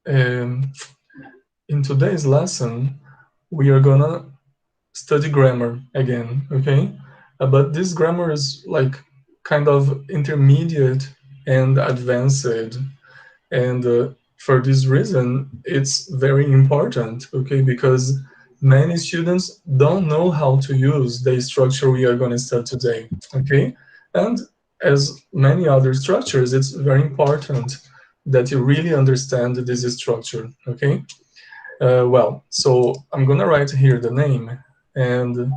In today's lesson, we are gonna study grammar again, okay? But this grammar is like kind of intermediate and advanced, and for this reason, it's very important, okay? Because many students don't know how to use the structure we are gonna study today, okay? And as many other structures, it's very important that you really understand this structure, okay? So I'm gonna write here the name, and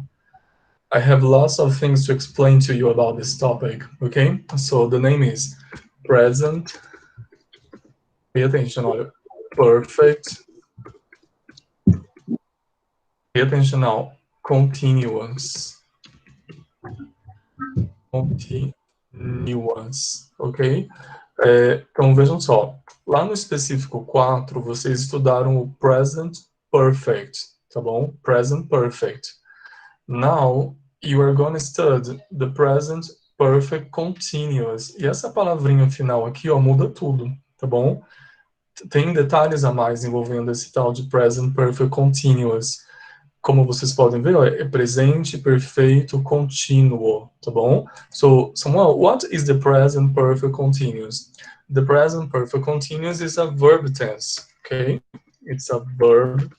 I have lots of things to explain to you about this topic, okay? So the name is present, pay attention, olha, perfect, pay attention now, continuous, ok? Então vejam só, lá no específico 4, vocês estudaram o present perfect, tá bom? Present perfect. Now, you are going to study the present perfect continuous. E essa palavrinha final aqui, ó, muda tudo, tá bom? Tem detalhes a mais envolvendo esse tal de present perfect continuous. Como vocês podem ver, ó, é presente perfeito contínuo, tá bom? So, Samuel, what is the present perfect continuous? The present perfect continuous is a verb tense, okay? It's a verb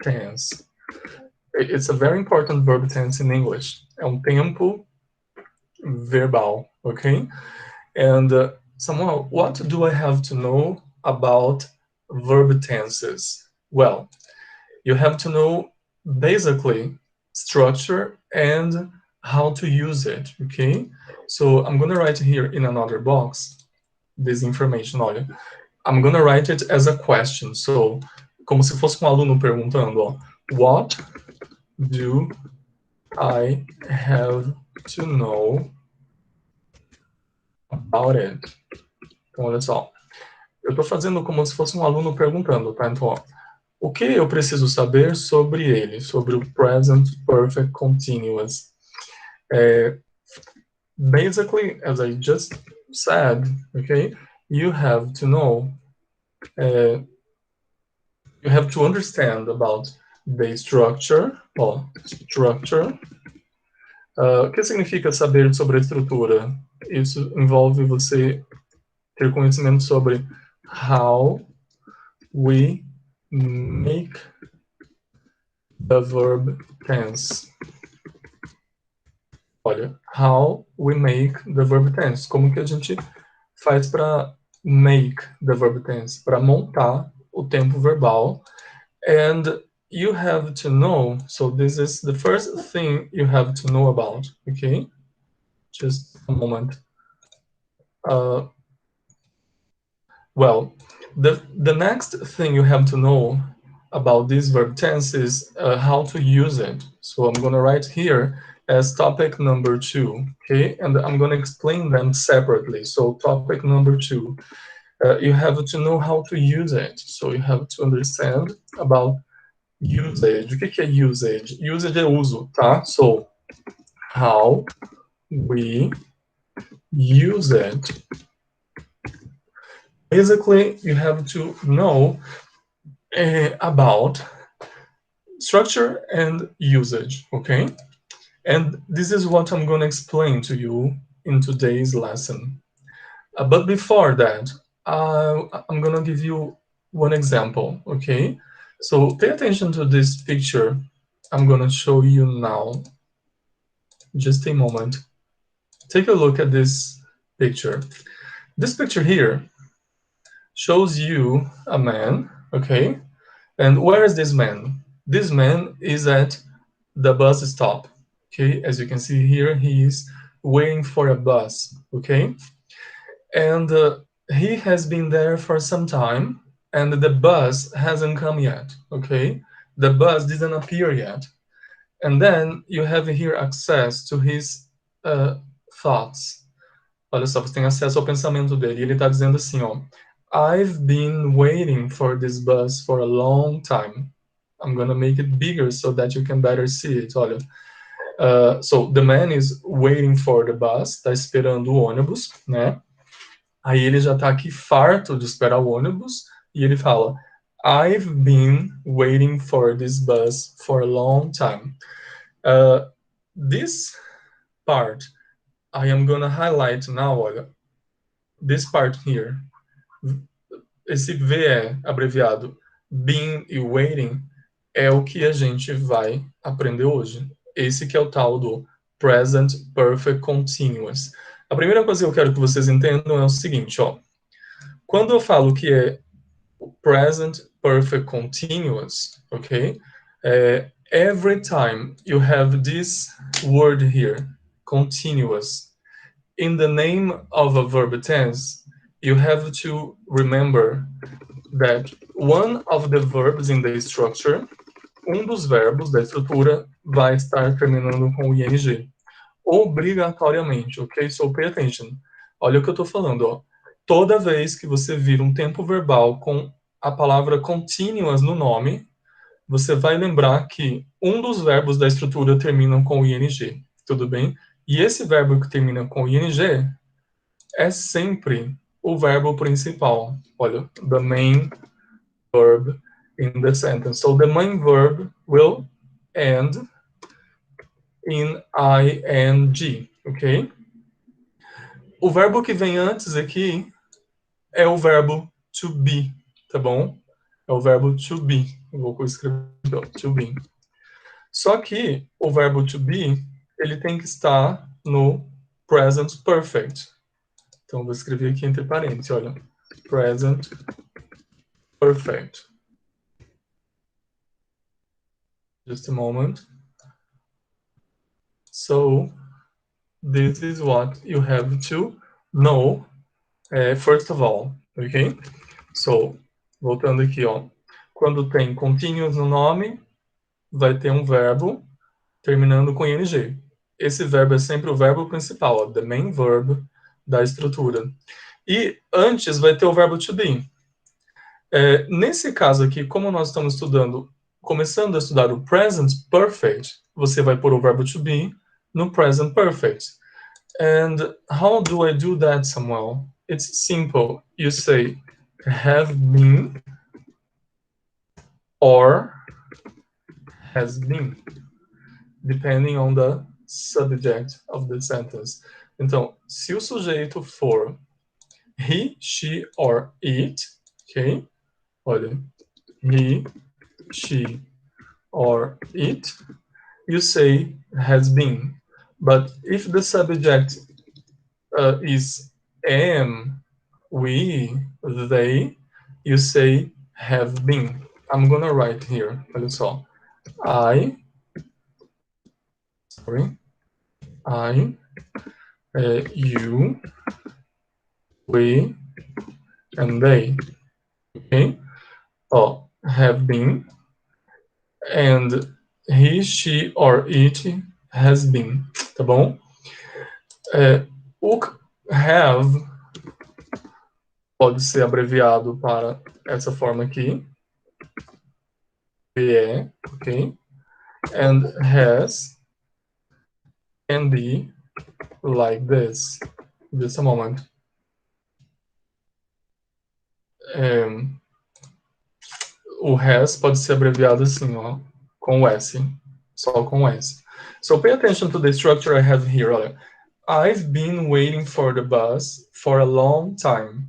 tense. It's a very important verb tense in English. É tempo verbal, okay? And Samuel, what do I have to know about verb tenses? Well, you have to know basically structure and how to use it, okay? So I'm gonna write here in another box this information, olha. I'm gonna write it as a question, so como se fosse aluno perguntando, ó, what do I have to know about it? Então, olha só. Eu estou fazendo como se fosse aluno perguntando, tá? Então, ó, o que eu preciso saber sobre ele, sobre o present perfect continuous? Basically, as I just said, okay, you have to know, you have to understand about the structure, structure. O que significa saber sobre a estrutura? Isso envolve você ter conhecimento sobre how we make the verb tense. Olha, how we make the verb tense. Como que a gente faz para make the verb tense? Para montar o tempo verbal. And you have to know, so this is the first thing you have to know about, okay? Just a moment. Well, the next thing you have to know about this verb tense is how to use it. So I'm going to write here as topic number 2, okay? And I'm going to explain them separately. So topic number 2, you have to know how to use it. So you have to understand about usage. O que é usage? Usage é uso, tá? So, how we use it. Basically, you have to know about structure and usage, okay? And this is what I'm going to explain to you in today's lesson. But before that, I'm going to give you one example, okay? So pay attention to this picture I'm going to show you now. Just a moment. Take a look at this picture. This picture here shows you a man, okay? And where is this man? This man is at the bus stop, okay? As you can see here, he is waiting for a bus, okay? And he has been there for some time, and the bus hasn't come yet, okay? The bus didn't appear yet. And then you have here access to his thoughts. Olha só, você tem acesso ao pensamento dele. E ele está dizendo assim, ó, I've been waiting for this bus for a long time. I'm gonna make it bigger so that you can better see it. Olha, so the man is waiting for the bus, está esperando o ônibus, né? Aí ele já está aqui farto de esperar o ônibus, e ele fala, I've been waiting for this bus for a long time. This part, I am gonna highlight now, olha, this part here. Esse VE abreviado, been e waiting, é o que a gente vai aprender hoje. Esse que é o tal do Present Perfect Continuous. A primeira coisa que eu quero que vocês entendam é o seguinte, ó. Quando eu falo que é Present Perfect Continuous, ok? Every time you have this word here, continuous, in the name of a verb tense, you have to remember that one of the verbs in the structure, dos verbos da estrutura, vai estar terminando com o ing. Obrigatoriamente, ok? So pay attention. Olha o que eu estou falando, ó. Toda vez que você vir um tempo verbal com a palavra continuous no nome, você vai lembrar que dos verbos da estrutura terminam com o ing, tudo bem? E esse verbo que termina com o ing é sempre o verbo principal. Olha, the main verb in the sentence. So the main verb will end in ing, ok? O verbo que vem antes aqui é o verbo to be, tá bom? É o verbo to be. Eu vou escrever to be. Só que o verbo to be, ele tem que estar no present perfect. Então, vou escrever aqui entre parênteses, olha. Present perfect. Just a moment. So, this is what you have to know, first of all, ok? So, voltando aqui, ó. Quando tem continuous no nome, vai ter um verbo terminando com ing. Esse verbo é sempre o verbo principal, ó, the main verb da estrutura. E antes vai ter o verbo to be. Nesse caso aqui, como nós estamos começando a estudar o present perfect, você vai pôr o verbo to be no present perfect. And how do I do that, Samuel? It's simple. You say have been or has been, depending on the subject of the sentence. Então, se o sujeito for he, she, or it, ok? Olha, he, she, or it, you say has been. But if the subject is am, we, they, you say have been. I'm gonna write here, olha só. You, we, and they, ok? Ó, have been, and he, she, or it has been, tá bom? O have pode ser abreviado para essa forma aqui, VE, ok? And has can be like this. Just a moment. O has pode ser abreviado assim, ó, com o S, só com o S. So pay attention to the structure I have here. Olha, I've been waiting for the bus for a long time.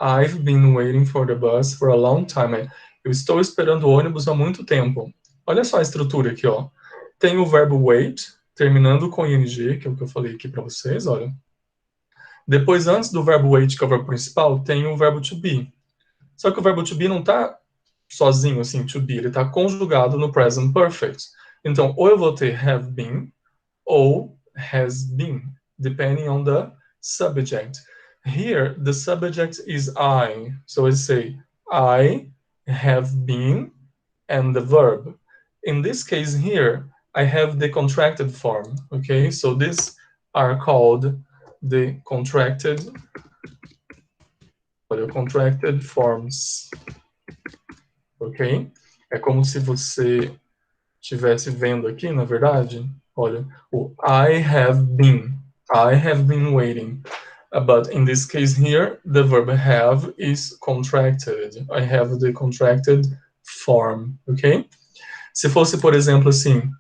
I've been waiting for the bus for a long time. Eu estou esperando o ônibus há muito tempo. Olha só a estrutura aqui, ó. Tem o verbo wait, terminando com ing, que é o que eu falei aqui para vocês, olha. Depois, antes do verbo wait, que é o verbo principal, tem o verbo to be. Só que o verbo to be não está sozinho, assim, to be. Ele está conjugado no present perfect. Então, ou eu vou ter have been, ou has been, depending on the subject. Here, the subject is I. So I say, I have been, and the verb. In this case here, I have the contracted form, okay? So these are called the contracted forms, ok? É como se você estivesse vendo aqui, na verdade, olha, o I have been waiting. But in this case here, the verb have is contracted. I have the contracted form, ok? Se fosse, por exemplo, assim,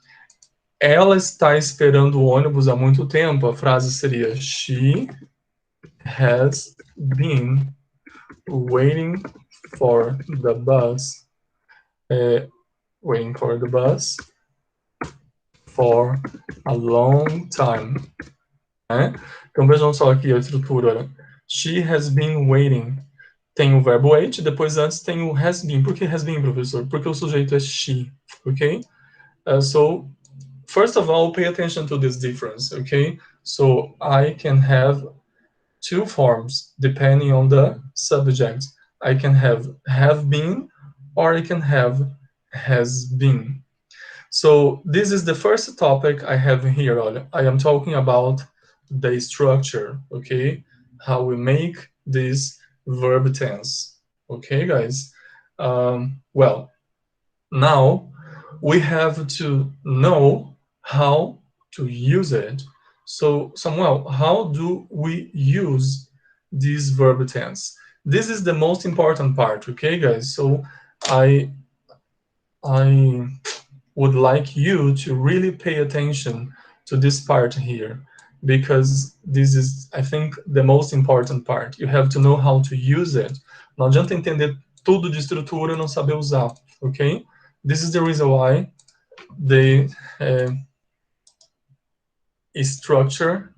ela está esperando o ônibus há muito tempo, a frase seria she has been waiting for the bus. Waiting for the bus for a long time. Né? Então vejam só aqui a estrutura. Olha. She has been waiting. Tem o verbo wait, depois antes tem o has been. Por que has been, professor? Porque o sujeito é she, ok? So, first of all, pay attention to this difference, okay? So, I can have two forms depending on the subject. I can have been, or I can have has been. So this is the first topic I have here. I am talking about the structure, okay? How we make this verb tense, okay, guys? Well, now we have to know how to use it. So, Samuel, how do we use this verb tense? This is the most important part, okay, guys? So I would like you to really pay attention to this part here, because this is, I think, the most important part. You have to know how to use it. Não adianta entender tudo de estrutura e não saber usar, okay? This is the reason why the structure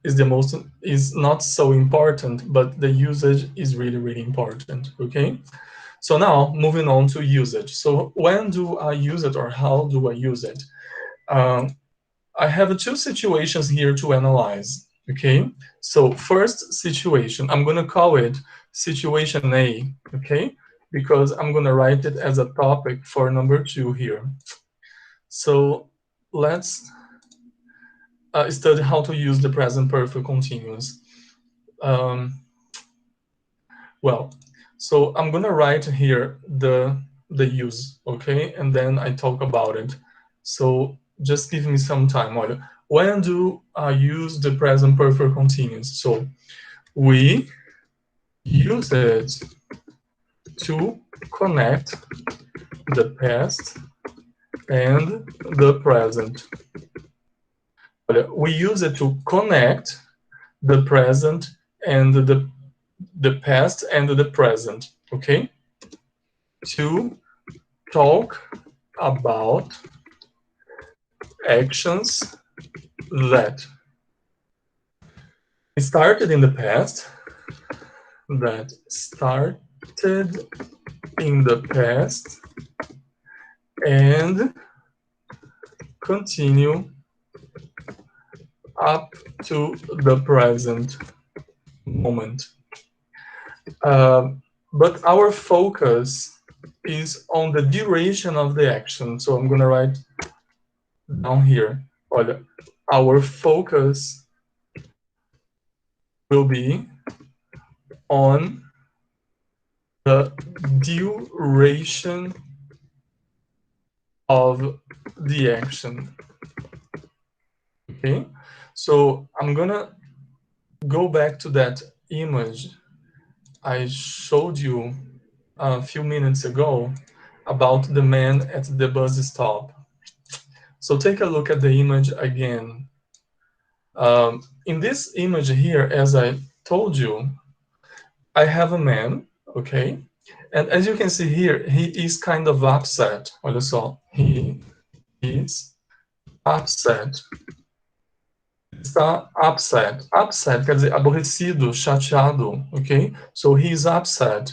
is not so important, but the usage is really, really important, okay? So now, moving on to usage. So when do I use it, or how do I use it? I have two situations here to analyze, okay? So first situation, I'm gonna call it situation A, okay? Because I'm gonna write it as a topic for number 2 here. So let's study how to use the present perfect continuous. Well, so I'm gonna write here the use, okay? And then I talk about it. So just give me some time. Olha, when do I use the present perfect continuous? So we use it to connect the past and the present. Olha, we use it to connect the present and the past and the present, okay? To talk about actions that started in the past, and continue up to the present moment. But our focus is on the duration of the action. So I'm gonna write down here. Olha, our focus will be on the duration of the action. Okay, so I'm gonna go back to that image I showed you a few minutes ago about the man at the bus stop. So take a look at the image again. In this image here, as I told you, I have a man, okay? And as you can see here, he is kind of upset. Olha só, he is upset. Está upset. Upset quer dizer aborrecido, chateado, okay? So he is upset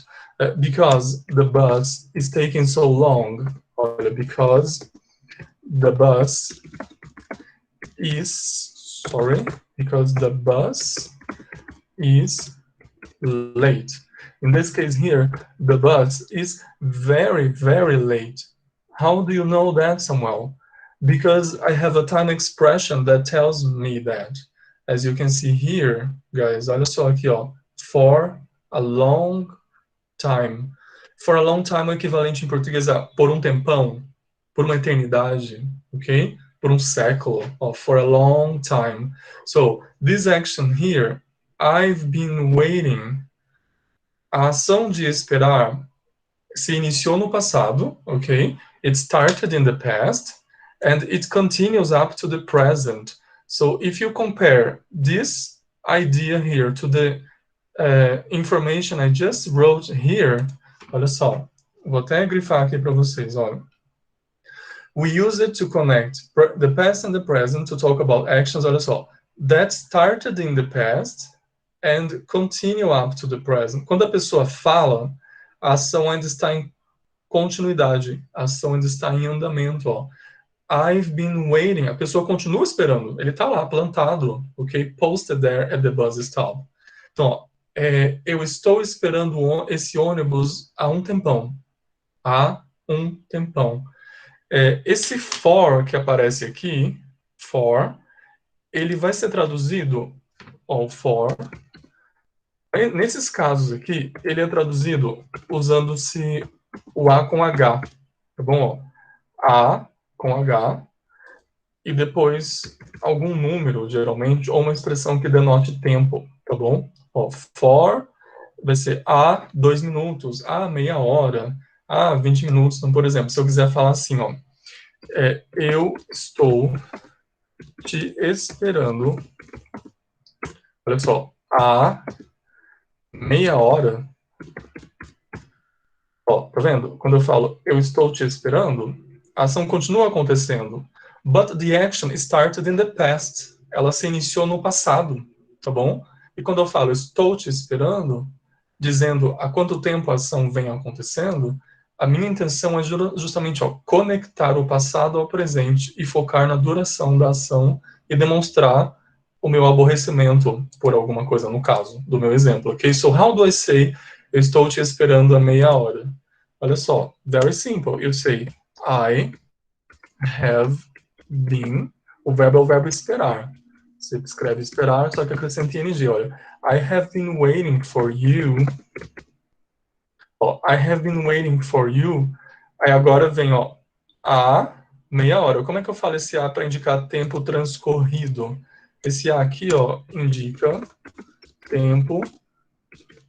because the bus is taking so long. Olha, because the bus is, because the bus is late. In this case here, the bus is very, very late. How do you know that, Samuel? Because I have a time expression that tells me that. As you can see here, guys, olha só aqui, ó. For a long time. For a long time, o equivalente em português é por um tempão, por uma eternidade, ok? Por um século, for a long time. So, this action here I've been waiting. A ação de esperar se iniciou no passado, ok? It started in the past, and it continues up to the present. So if you compare this idea here to the information I just wrote here, olha só, vou até grifar aqui para vocês, olha. We use it to connect the past and the present to talk about actions, olha só. That started in the past and continue up to the present. Quando a pessoa fala, a ação ainda está em continuidade, a ação ainda está em andamento, ó. I've been waiting, a pessoa continua esperando, ele está lá, plantado, ok? Posted there at the bus stop. Então, ó, eu estou esperando esse ônibus há um tempão. Há um tempão. Esse for que aparece aqui, for, ele vai ser traduzido, ó, for. Nesses casos aqui, ele é traduzido usando-se o A com H, tá bom? Ó, A com H, e depois algum número, geralmente, ou uma expressão que denote tempo, tá bom? Ó, for vai ser a 2 minutos, a meia hora, a 20 minutos. Então, por exemplo, se eu quiser falar assim, ó, eu estou te esperando, olha só, a meia hora. Ó, tá vendo? Quando eu falo eu estou te esperando, a ação continua acontecendo. But the action started in the past. Ela se iniciou no passado, tá bom? E quando eu falo estou te esperando, dizendo há quanto tempo a ação vem acontecendo, a minha intenção é justamente conectar o passado ao presente e focar na duração da ação e demonstrar o meu aborrecimento por alguma coisa, no caso do meu exemplo, ok? So how do I say eu estou te esperando há meia hora? Olha só, very simple. You say I have been, o verbo é o verbo esperar. Você escreve esperar, só que acrescenta ing, olha. I have been waiting for you. Ó, I have been waiting for you. Aí agora vem, ó, a meia hora. Como é que eu falo esse a para indicar tempo transcorrido? Esse a aqui, ó, indica tempo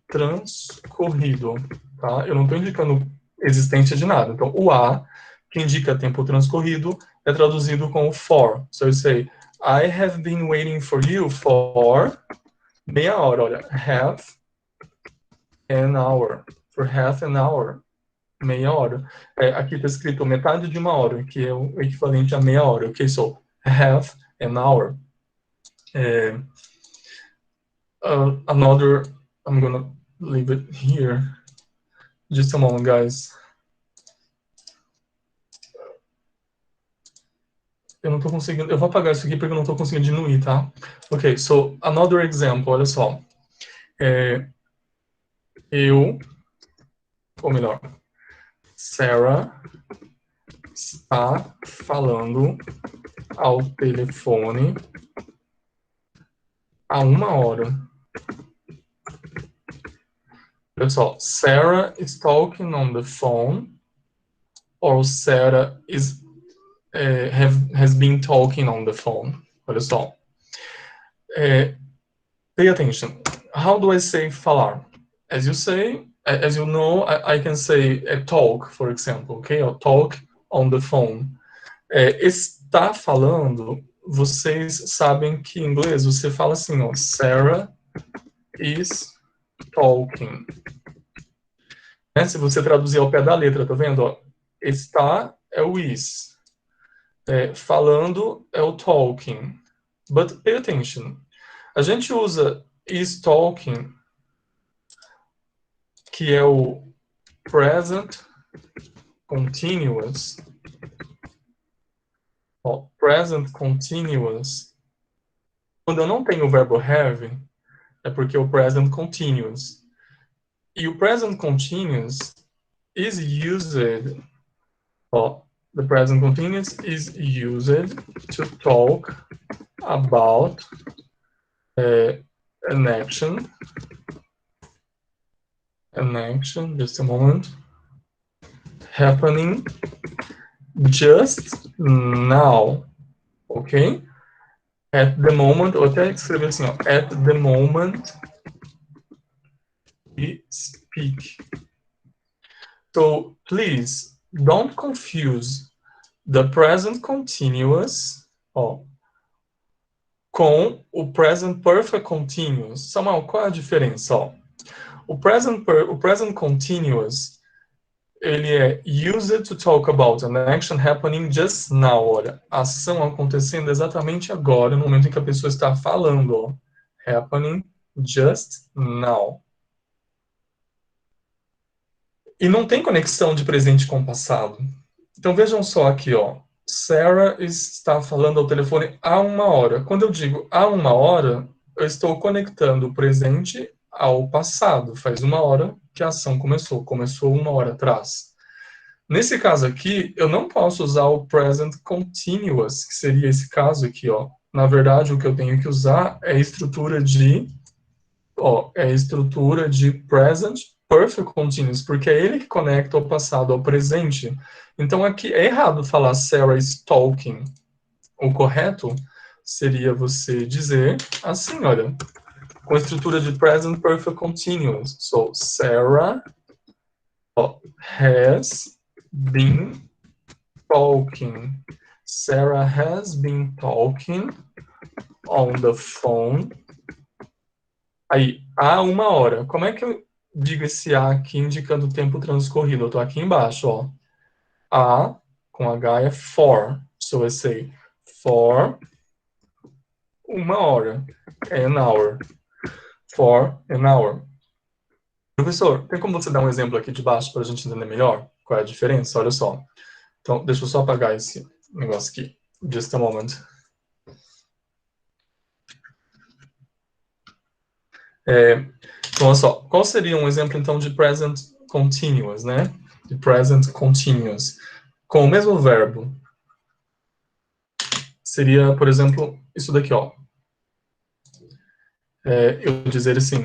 transcorrido, tá? Eu não estou indicando existência de nada. Então, o a, que indica tempo transcorrido, é traduzido com for. So you say, I have been waiting for you for meia hora. Olha, half an hour. For half an hour. Meia hora. Aqui está escrito metade de uma hora, que é o equivalente a meia hora. Ok, so half an hour. Another, I'm gonna leave it here. Just a moment, guys. Eu não estou conseguindo, eu vou apagar isso aqui porque eu não estou conseguindo diminuir, tá? Ok, so another example, olha só. Ou melhor, Sarah está falando ao telefone há uma hora. Olha só, Sarah is talking on the phone, or Sarah is has been talking on the phone. Olha só. Pay attention. How do I say falar? As you know, I can say talk, for example, okay? Or talk on the phone. Está falando, vocês sabem que em inglês você fala assim, ó, Sarah is talking. Se você traduzir ao pé da letra, tá vendo? Ó, está é o is. Falando é o talking. But pay attention. A gente usa is talking, que é o present continuous. Ó, present continuous. Quando eu não tenho o verbo have, é porque é o present continuous. E o present continuous is used, the present continuous is used to talk about an action, just a moment, happening just now, ok? At the moment, ou até escrever assim, ó, at the moment we speak. So, please, don't confuse the present continuous, ó, com o present perfect continuous. Samuel, qual é a diferença? Ó, o present continuous, ele é used to talk about an action happening just now. Olha, ação acontecendo exatamente agora, no momento em que a pessoa está falando. Ó, happening just now. E não tem conexão de presente com passado. Então vejam só aqui, ó. Sarah está falando ao telefone há 1 hora. Quando eu digo há 1 hora, eu estou conectando o presente ao passado. Faz 1 hora que a ação começou. Começou 1 hora atrás. Nesse caso aqui, eu não posso usar o present continuous, que seria esse caso aqui, ó. Na verdade, o que eu tenho que usar é a estrutura de present perfect continuous, porque é ele que conecta o passado ao presente. Então aqui é errado falar Sarah is talking. O correto seria você dizer assim, olha, com a estrutura de present perfect continuous. So, Sarah has been talking. Sarah has been talking on the phone. Aí, há 1 hora. Como é que eu digo esse A aqui indicando o tempo transcorrido? Eu estou aqui embaixo, ó. A com H é for. So I say for 1 hora. An hour. For an hour. Professor, tem como você dar um exemplo aqui de baixo para a gente entender melhor qual é a diferença? Olha só. Então, deixa eu só apagar esse negócio aqui. Just a moment. Então, olha só. Qual seria um exemplo, então, de present continuous, né? De present continuous. Com o mesmo verbo. Seria, por exemplo, isso daqui, ó. Eu dizer assim,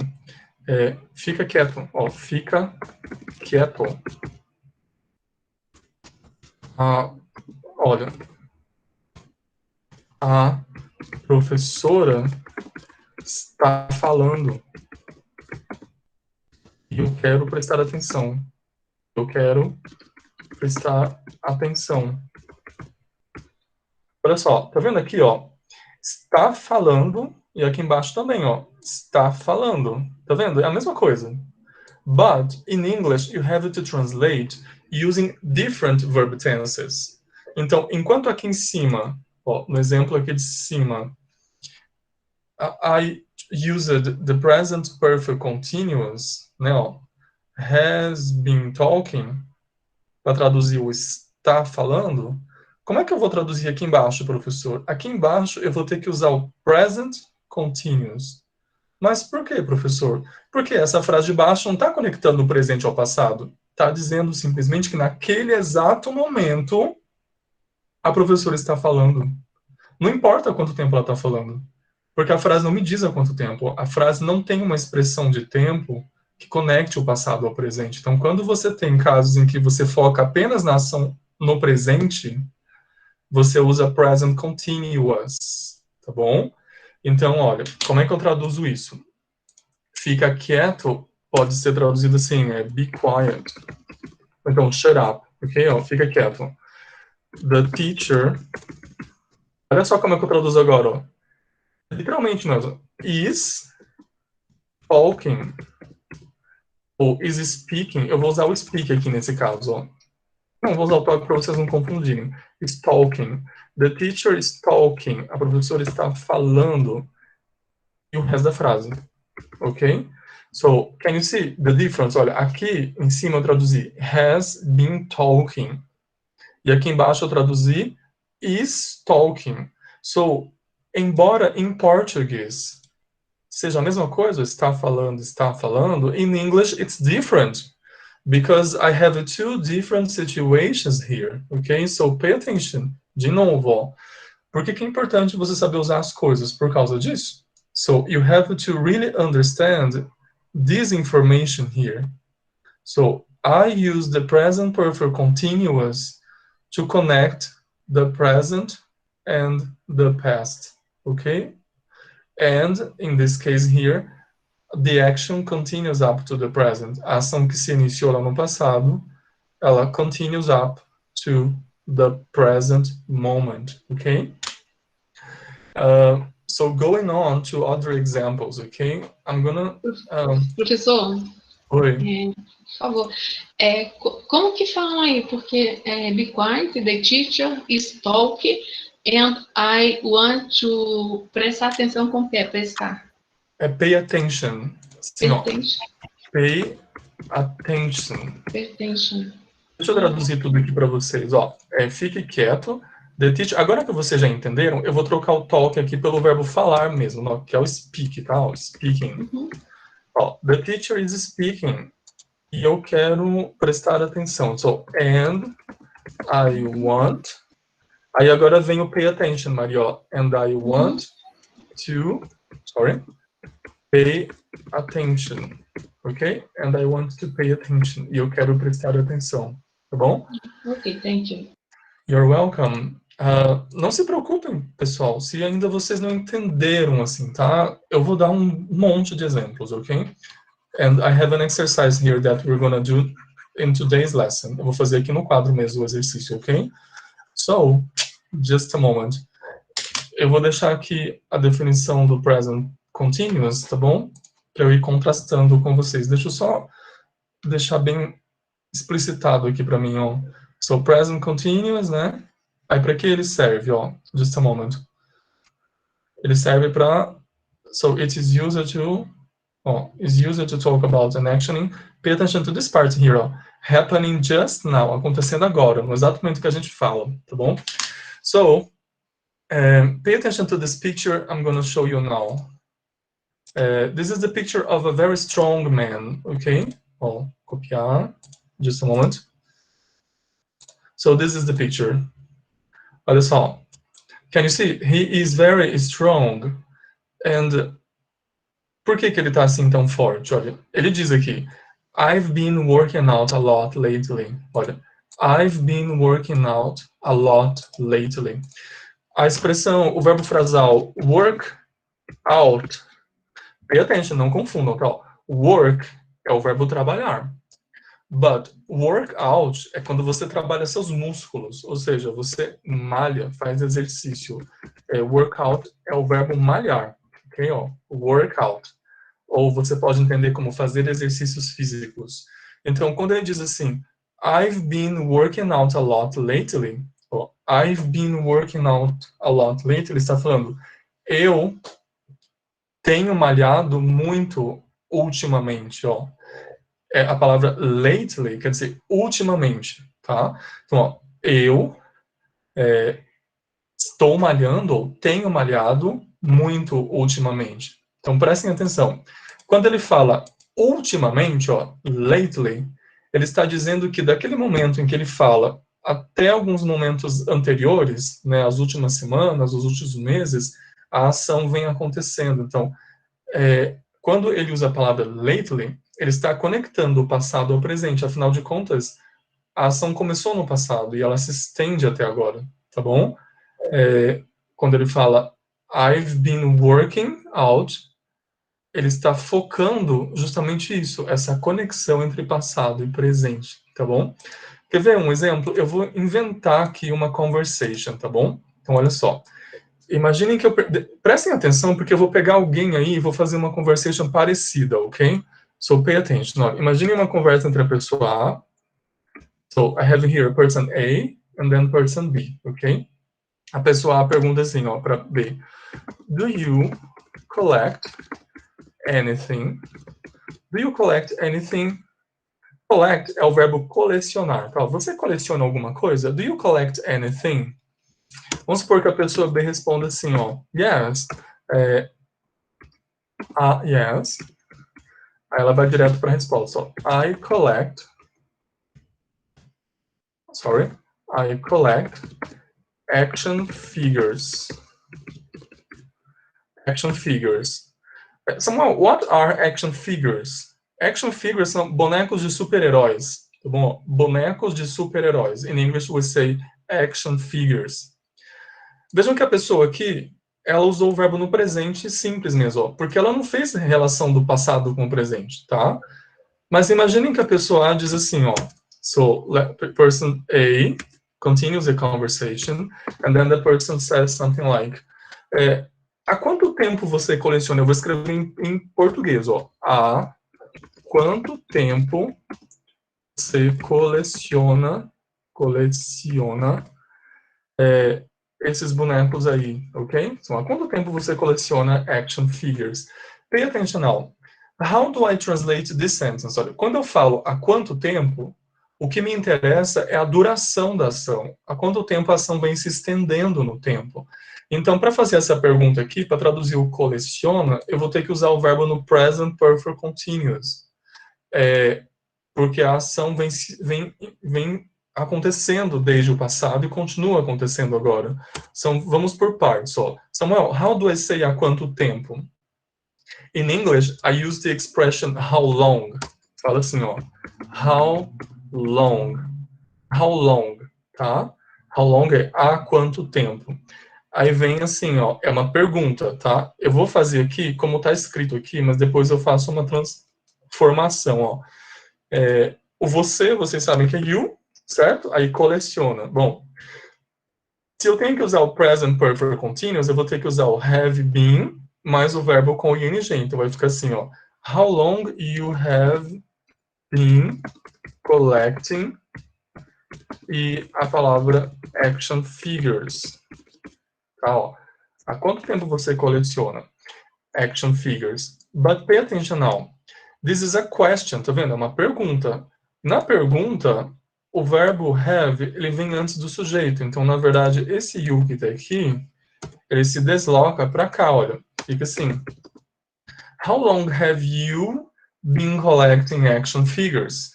fica quieto, ó, fica quieto. Olha, a professora está falando e eu quero prestar atenção. Eu quero prestar atenção. Olha só, tá vendo aqui, ó? Está falando, e aqui embaixo também, ó. Está falando. Tá vendo? É a mesma coisa. But in English, you have to translate using different verb tenses. Então, enquanto aqui em cima, ó, no exemplo aqui de cima, I used the present perfect continuous, né, ó, has been talking, para traduzir o está falando. Como é que eu vou traduzir aqui embaixo, professor? Aqui embaixo eu vou ter que usar o present continuous. Mas por que, professor? Porque essa frase de baixo não está conectando o presente ao passado. Está dizendo simplesmente que naquele exato momento a professora está falando. Não importa quanto tempo ela está falando. Porque a frase não me diz há quanto tempo. A frase não tem uma expressão de tempo que conecte o passado ao presente. Então, quando você tem casos em que você foca apenas na ação no presente, você usa present continuous, tá bom? Então, olha, como é que eu traduzo isso? Fica quieto pode ser traduzido assim, be quiet. Então, shut up, ok? Ó, fica quieto. The teacher... Olha só como é que eu traduzo agora, ó. Literalmente mesmo. Is talking. Ou is speaking. Eu vou usar o speak aqui nesse caso, ó. Não, vou usar o talk para vocês não confundirem. Is talking. The teacher is talking. A professora está falando. E o resto da frase. Ok? So, can you see the difference? Olha, aqui em cima eu traduzi has been talking. E aqui embaixo eu traduzi is talking. So, embora em português seja a mesma coisa, está falando, in English it's different. Because I have two different situations here. Ok? So, pay attention. De novo, ó. Por que é importante você saber usar as coisas? Por causa disso. So you have to really understand this information here. So I use the present perfect continuous to connect the present and the past. ok? And, in this case here, the action continues up to the present. A ação que se iniciou lá no passado, ela continues up to the present moment, okay? So going on to other examples, okay? I'm gonna... Professor, Oi. Por favor, como que falam aí? Porque be quiet, the teacher is talking, and I want to prestar atenção com o que é prestar. Pay attention. Sim, ó. Pay attention. Pay attention. Deixa eu traduzir tudo aqui para vocês, ó. Fique quieto. The teacher... Agora que vocês já entenderam, eu vou trocar o talk aqui pelo verbo falar mesmo, ó, que é o speak, tá? O speaking. Ó, the teacher is speaking. E eu quero prestar atenção. So, and I want... Aí agora vem o pay attention, Maria, ó. And I want to... Sorry. Pay attention. Ok? And I want to pay attention. E eu quero prestar atenção. Tá bom? Ok, thank you. You're welcome. Não se preocupem, pessoal, se ainda vocês não entenderam assim, tá? Eu vou dar um monte de exemplos, ok? And I have an exercise here that we're gonna do in today's lesson. Eu vou fazer aqui no quadro mesmo o exercício, ok? So, just a moment. Eu vou deixar aqui a definição do present continuous, tá bom? Para eu ir contrastando com vocês. Deixa eu só deixar bem explicitado aqui para mim, ó. So, present continuous, né? Aí, para que ele serve, ó? Just a moment. Ele serve para... So, it is used to... is used to talk about an action. Pay attention to this part here, ó. Happening just now. Acontecendo agora, no exato momento que a gente fala, tá bom? So, pay attention to this picture I'm going to show you now. This is the picture of a very strong man, okay? Ó, copiar. Just a moment. So, this is the picture. Olha só. Can you see? He is very strong. And por que ele tá assim tão forte? Olha, ele diz aqui, I've been working out a lot lately. Olha, I've been working out a lot lately. A expressão, o verbo frasal work out, pay attention, não confundam, tá? Work é o verbo trabalhar. But work out é quando você trabalha seus músculos, ou seja, você malha, faz exercício. Workout é o verbo malhar, ok? Ó, workout. Ou você pode entender como fazer exercícios físicos. Então, quando ele diz assim, I've been working out a lot lately, ó, I've been working out a lot lately, ele está falando, eu tenho malhado muito ultimamente, ó. A palavra lately quer dizer ultimamente, tá? Então, ó, eu estou malhando, ou tenho malhado muito ultimamente. Então, prestem atenção. Quando ele fala ultimamente, ó, lately, ele está dizendo que daquele momento em que ele fala até alguns momentos anteriores, né, as últimas semanas, os últimos meses, a ação vem acontecendo. Então, quando ele usa a palavra lately, ele está conectando o passado ao presente. Afinal de contas, a ação começou no passado e ela se estende até agora, tá bom? Quando ele fala I've been working out, ele está focando justamente isso, essa conexão entre passado e presente, tá bom? Quer ver um exemplo? Eu vou inventar aqui uma conversation, tá bom? Então, olha só. Imaginem que prestem atenção, porque eu vou pegar alguém aí e vou fazer uma conversation parecida, ok? So, pay attention. Ó, imaginem uma conversa entre a pessoa A. So, I have here person A and then person B, ok? A pessoa A pergunta assim, ó, para B. Do you collect anything? Do you collect anything? Collect é o verbo colecionar. Tá? Você coleciona alguma coisa? Do you collect anything? Vamos supor que a pessoa B responda assim, ó. Yes. Yes. Aí ela vai direto para a resposta. Ó. I collect action figures. Action figures. Samuel, what are action figures? Action figures são bonecos de super-heróis. Tá bom? Bonecos de super-heróis. In English we say action figures. Vejam que a pessoa aqui, ela usou o verbo no presente simples mesmo, ó, porque ela não fez relação do passado com o presente, tá? Mas imaginem que a pessoa A diz assim, ó, so, person A continues the conversation, and then the person says something like, há quanto tempo você coleciona? Eu vou escrever em português, ó. Há quanto tempo você coleciona esses bonecos aí, ok? Então, há quanto tempo você coleciona action figures? Pay attention now. How do I translate this sentence? Olha, quando eu falo há quanto tempo, o que me interessa é a duração da ação. Há quanto tempo a ação vem se estendendo no tempo? Então, para fazer essa pergunta aqui, para traduzir o coleciona, eu vou ter que usar o verbo no present perfect continuous. Porque a ação vem acontecendo desde o passado e continua acontecendo agora. Vamos por partes. Ó. Samuel, how do I say há quanto tempo? In English, I use the expression how long. Fala assim, ó. How long. How long, tá? How long é há quanto tempo. Aí vem assim, ó, é uma pergunta, tá? Eu vou fazer aqui, como tá escrito aqui, mas depois eu faço uma transformação, ó. O você, vocês sabem que é you, certo? Aí coleciona. Bom, se eu tenho que usar o present perfect continuous, eu vou ter que usar o have been mais o verbo com ing. Então vai ficar assim, ó. How long you have been collecting e a palavra action figures. Tá, ó. Há quanto tempo você coleciona action figures? But pay attention now. This is a question, tá vendo? É uma pergunta. Na pergunta, o verbo have, ele vem antes do sujeito. Então, na verdade, esse you que tá aqui, ele se desloca para cá, olha. Fica assim. How long have you been collecting action figures?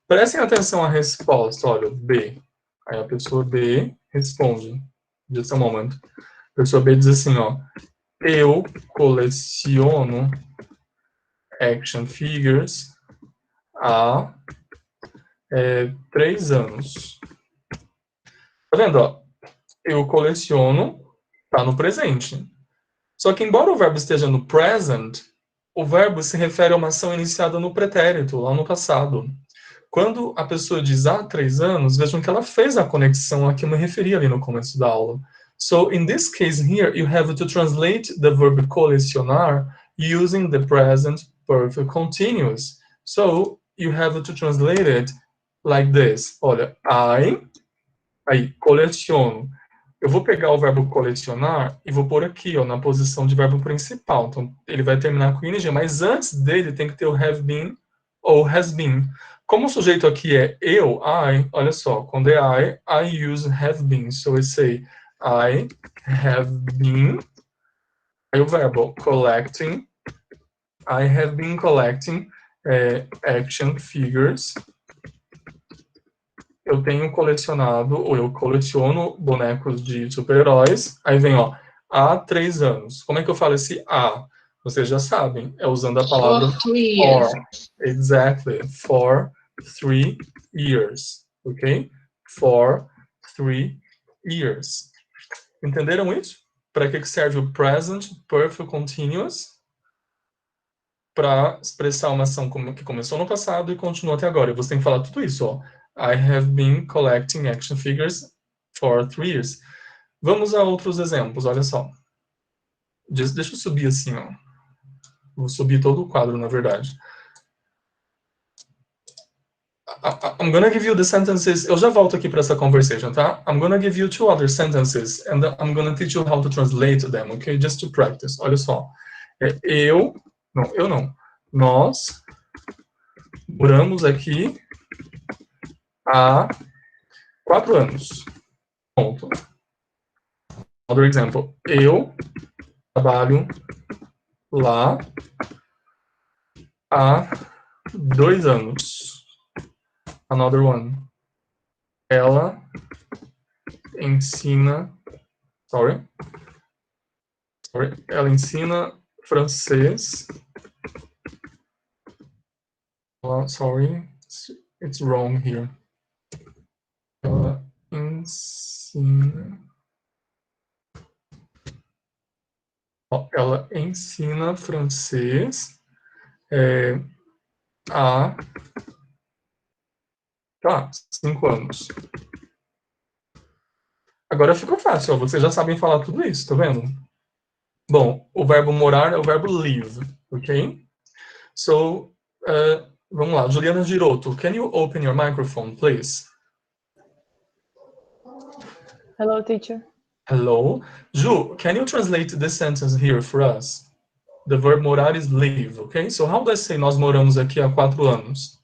Prestem atenção à resposta, olha, B. Aí a pessoa B responde. Just a moment. A pessoa B diz assim, ó. Eu coleciono action figures há 3 anos. Tá vendo, ó? Eu coleciono, tá no presente. Só que embora o verbo esteja no present, o verbo se refere a uma ação iniciada no pretérito, lá no passado. Quando a pessoa diz há 3 anos, vejam que ela fez a conexão a que eu me referi ali no começo da aula. So, in this case here, you have to translate the verb colecionar using the present perfect continuous. So, you have to translate it like this. Olha, aí, coleciono. Eu vou pegar o verbo colecionar e vou pôr aqui, ó, na posição de verbo principal. Então, ele vai terminar com ing, mas antes dele tem que ter o have been ou has been. Como o sujeito aqui é eu, I, olha só, quando é I use have been. So, I say, I have been, aí o verbo collecting, I have been collecting action figures. Eu tenho colecionado, ou eu coleciono bonecos de super-heróis. Aí vem, ó, há 3 anos. Como é que eu falo esse há? Vocês já sabem, é usando a palavra for. Exactly. For 3 years. Ok? For 3 years. Entenderam isso? Para que serve o present perfect continuous? Para expressar uma ação que começou no passado e continua até agora. E você tem que falar tudo isso, ó. I have been collecting action figures for 3 years. Vamos a outros exemplos, olha só. Deixa eu subir assim, ó. Vou subir todo o quadro, na verdade. I'm gonna give you the sentences. Eu já volto aqui para essa conversation, tá? I'm gonna give you 2 other sentences and I'm gonna teach you how to translate them, okay? Just to practice. Olha só. Eu não. Nós moramos aqui há 4 anos. Ponto. Another example. Eu trabalho lá há 2 anos. Another one. Ela ensina. Ela ensina francês. Sorry, it's wrong here. Ela ensina Ó, ela ensina francês há 5 anos. Agora ficou fácil, ó, vocês já sabem falar tudo isso, tá vendo? Bom, o verbo morar é o verbo live, ok? So, vamos lá, Juliana Giroto, can you open your microphone, please? Hello, teacher. Hello. Ju, can you translate this sentence here for us? The verb morar is live, okay? So how do I say nós moramos aqui há 4 anos?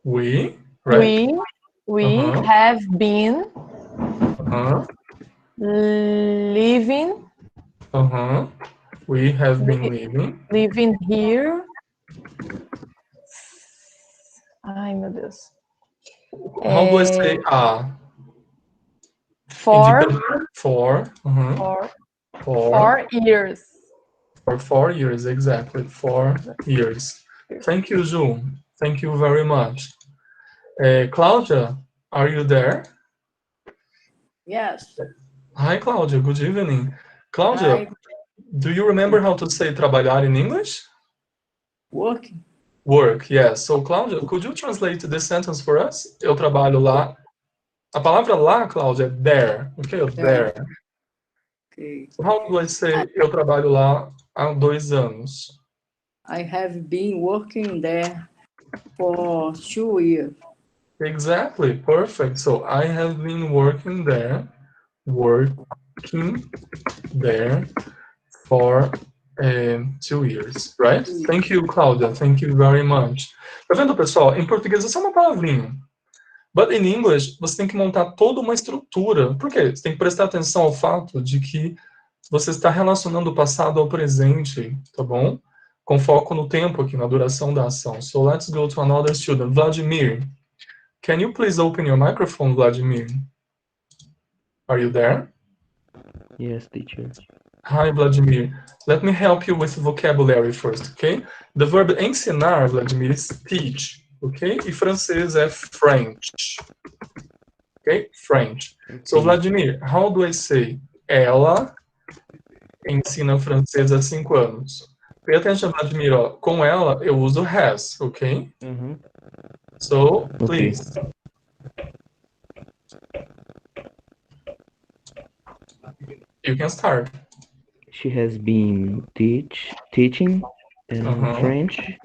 We, right? We have been living. We have been living here. Ai, meu Deus. How do I say For 4 years. For 4 years, exactly. 4 years. Thank you, Ju. Thank you very much. Claudia, are you there? Yes. Hi, Claudia. Good evening. Claudia, Hi. do you remember how to say trabalhar in English? Working. Work, yes. So, Claudia, could you translate this sentence for us? Eu trabalho lá. A palavra lá, Claudia, é there. Okay, there. Okay. So how do I say eu trabalho lá há 2 anos? I have been working there for 2 years. Exactly, perfect. So I have been working there for 2 years, right? Thank you, Claudia. Thank you very much. Tá vendo, pessoal? Em português isso é uma palavrinha. But in English, você tem que montar toda uma estrutura. Por quê? Você tem que prestar atenção ao fato de que você está relacionando o passado ao presente, tá bom? Com foco no tempo aqui, na duração da ação. So let's go to another student. Vladimir. Can you please open your microphone, Vladimir? Are you there? Yes, teacher. Hi, Vladimir. Let me help you with vocabulary first, okay? The verb ensinar, Vladimir, is teach, okay? E francês é French, okay? French. So, Vladimir, how do I say ela ensina francês há 5 anos? Pay attention, Vladimir, ó. Com ela eu uso has, okay? So, please. You can start. She has been teaching French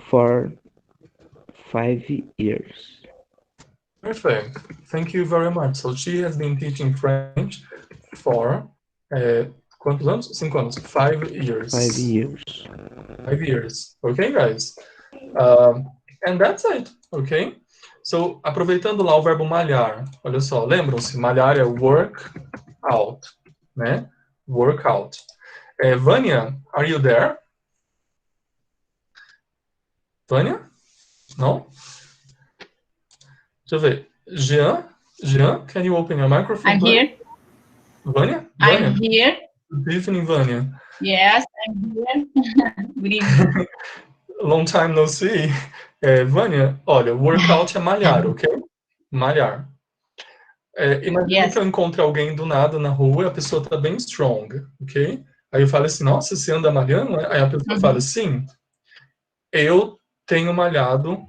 for 5 years. Perfect. Thank you very much. So she has been teaching French for quantos anos? 5 anos. 5 years. 5 years. 5 years. Okay, guys. And that's it. Okay. So, aproveitando lá o verbo malhar. Olha só, lembram-se? Malhar é work out, né? Work out. Vânia, are you there? Vânia? Não? Deixa eu ver. Jean, can you open your microphone? I'm here. Vânia? I'm here. Good evening, Vânia. Yes, I'm here. Good evening. Long time no see. Vânia, olha, workout é malhar, ok? Malhar. Imagina que eu encontre alguém do nada na rua e a pessoa tá bem strong, ok? Aí eu falo assim, nossa, você anda malhando? Aí a pessoa fala, sim, eu tenho malhado,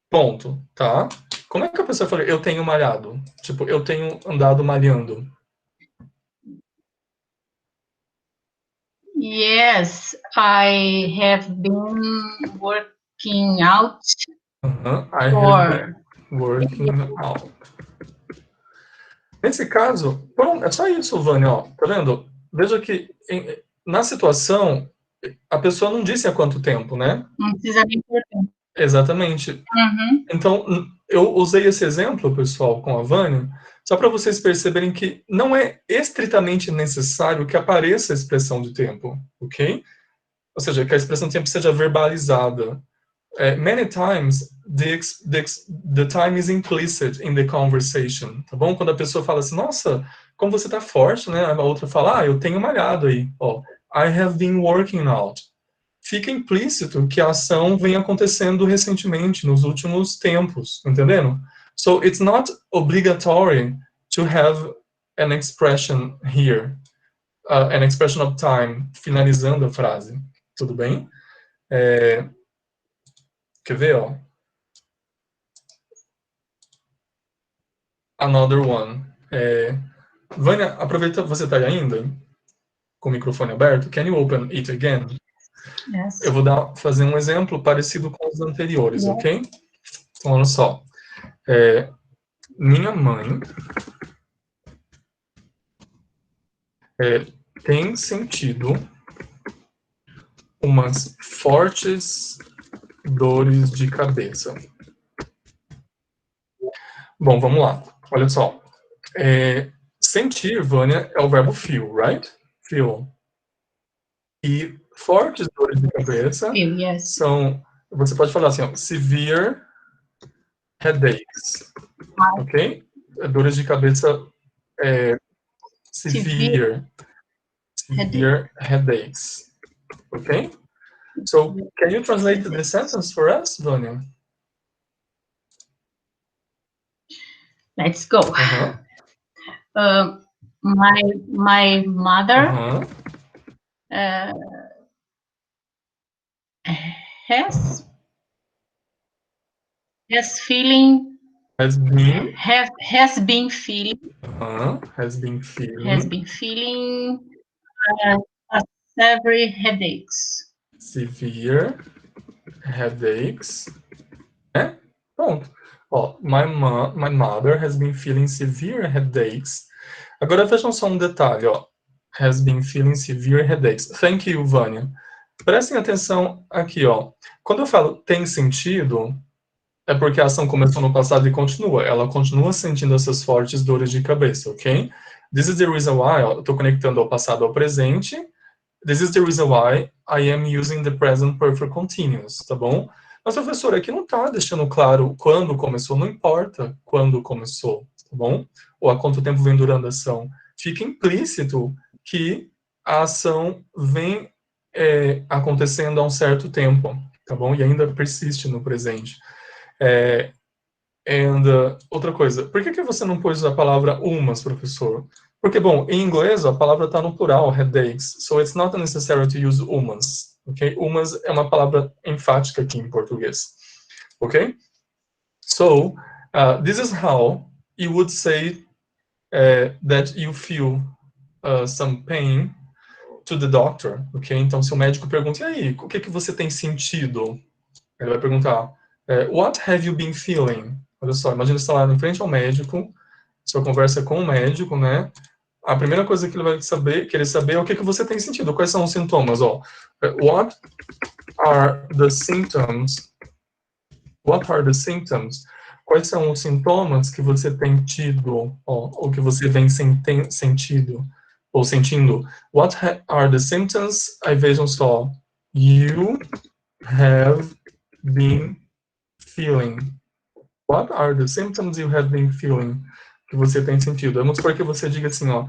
ponto, tá? Como é que a pessoa fala, eu tenho malhado? Tipo, eu tenho andado malhando. Yes, I have been working out. I have been working out. Nesse caso, é só isso, Vânia, ó, tá vendo? Veja que na situação, a pessoa não disse há quanto tempo, né? Não precisa nem por tempo. Exatamente. Então, eu usei esse exemplo, pessoal, com a Vânia, só para vocês perceberem que não é estritamente necessário que apareça a expressão de tempo, ok? Ou seja, que a expressão de tempo seja verbalizada. Many times, the time is implicit in the conversation, tá bom? Quando a pessoa fala assim, nossa, como você tá forte, né? A outra fala, eu tenho malhado aí, ó. I have been working out. Fica implícito que a ação vem acontecendo recentemente, nos últimos tempos, entendendo? So it's not obligatory to have an expression here, an expression of time, finalizando a frase. Tudo bem? Quer ver, ó? Another one. Vânia, aproveita, você está aí ainda? Com o microfone aberto? Can you open it again? Yes. Eu vou fazer um exemplo parecido com os anteriores, ok? Então, olha só. Minha mãe tem sentido umas fortes dores de cabeça. Bom, vamos lá. Olha só. Sentir, Vânia, é o verbo feel, right? Feel. E fortes dores de cabeça são... Você pode falar assim, ó, severe headaches. Ok? Dores de cabeça... severe headaches. Okay? So, can you translate the sentence for us, Vânia? Let's go. My mother has been feeling severe headaches. Severe headaches. Pronto. Ó, my mother has been feeling severe headaches. Agora vejam só um detalhe, ó. Has been feeling severe headaches. Thank you, Vânia. Prestem atenção aqui, ó. Quando eu falo tem sentido, é porque a ação começou no passado e continua. Ela continua sentindo essas fortes dores de cabeça, ok? This is the reason why, ó, eu estou conectando ao passado ao presente. This is the reason why I am using the present perfect continuous, tá bom? Mas, professor, aqui não está deixando claro quando começou, não importa quando começou, tá bom? Ou há quanto tempo vem durando a ação. Fica implícito que a ação vem acontecendo há um certo tempo, tá bom? E ainda persiste no presente. Outra coisa, por que você não pôs a palavra umas, professor? Porque, bom, em inglês a palavra está no plural, headaches, so it's not necessary to use umas, ok? Umas é uma palavra enfática aqui em português, ok? So, this is how you would say that you feel some pain to the doctor, ok? Então, se o médico pergunta, e aí, o que você tem sentido? Ele vai perguntar, what have you been feeling? Olha só, imagina você está lá em frente ao médico, sua conversa com o médico, né? A primeira coisa que ele vai querer saber é o que você tem sentido, quais são os sintomas, ó. What are the symptoms? What are the symptoms? Quais são os sintomas que você tem tido, ó, ou que você vem sentido, ou sentindo? What are the symptoms? Aí vejam só, you have been feeling. What are the symptoms you have been feeling? Que você tem sentido. Vamos supor que você diga assim, ó.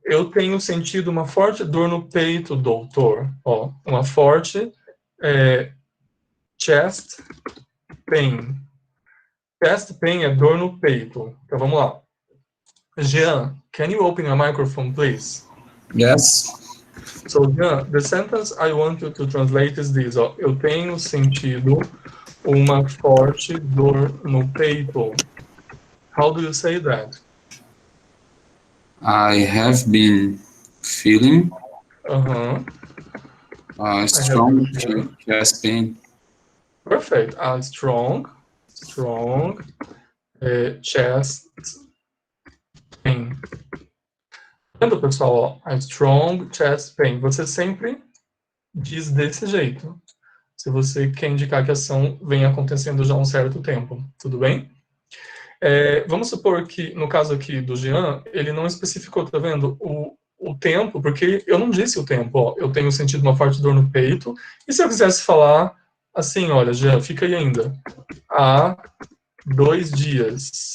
Eu tenho sentido uma forte dor no peito, doutor. Ó, uma forte chest pain. Chest pain é dor no peito. Então vamos lá. Jean, can you open your microphone, please? Yes. So, Jean, the sentence I want you to translate is this. Ó, eu tenho sentido uma forte dor no peito. How do you say that? I have been feeling strong chest pain. Perfect. Strong chest pain. Vendo, pessoal? Ó, strong chest pain. Você sempre diz desse jeito. Se você quer indicar que a ação vem acontecendo já há um certo tempo. Tudo bem? Vamos supor que, no caso aqui do Jean, ele não especificou, tá vendo, o tempo, porque eu não disse o tempo, ó, eu tenho sentido uma forte dor no peito, e se eu quisesse falar assim, olha, Jean, fica aí ainda, há 2 dias.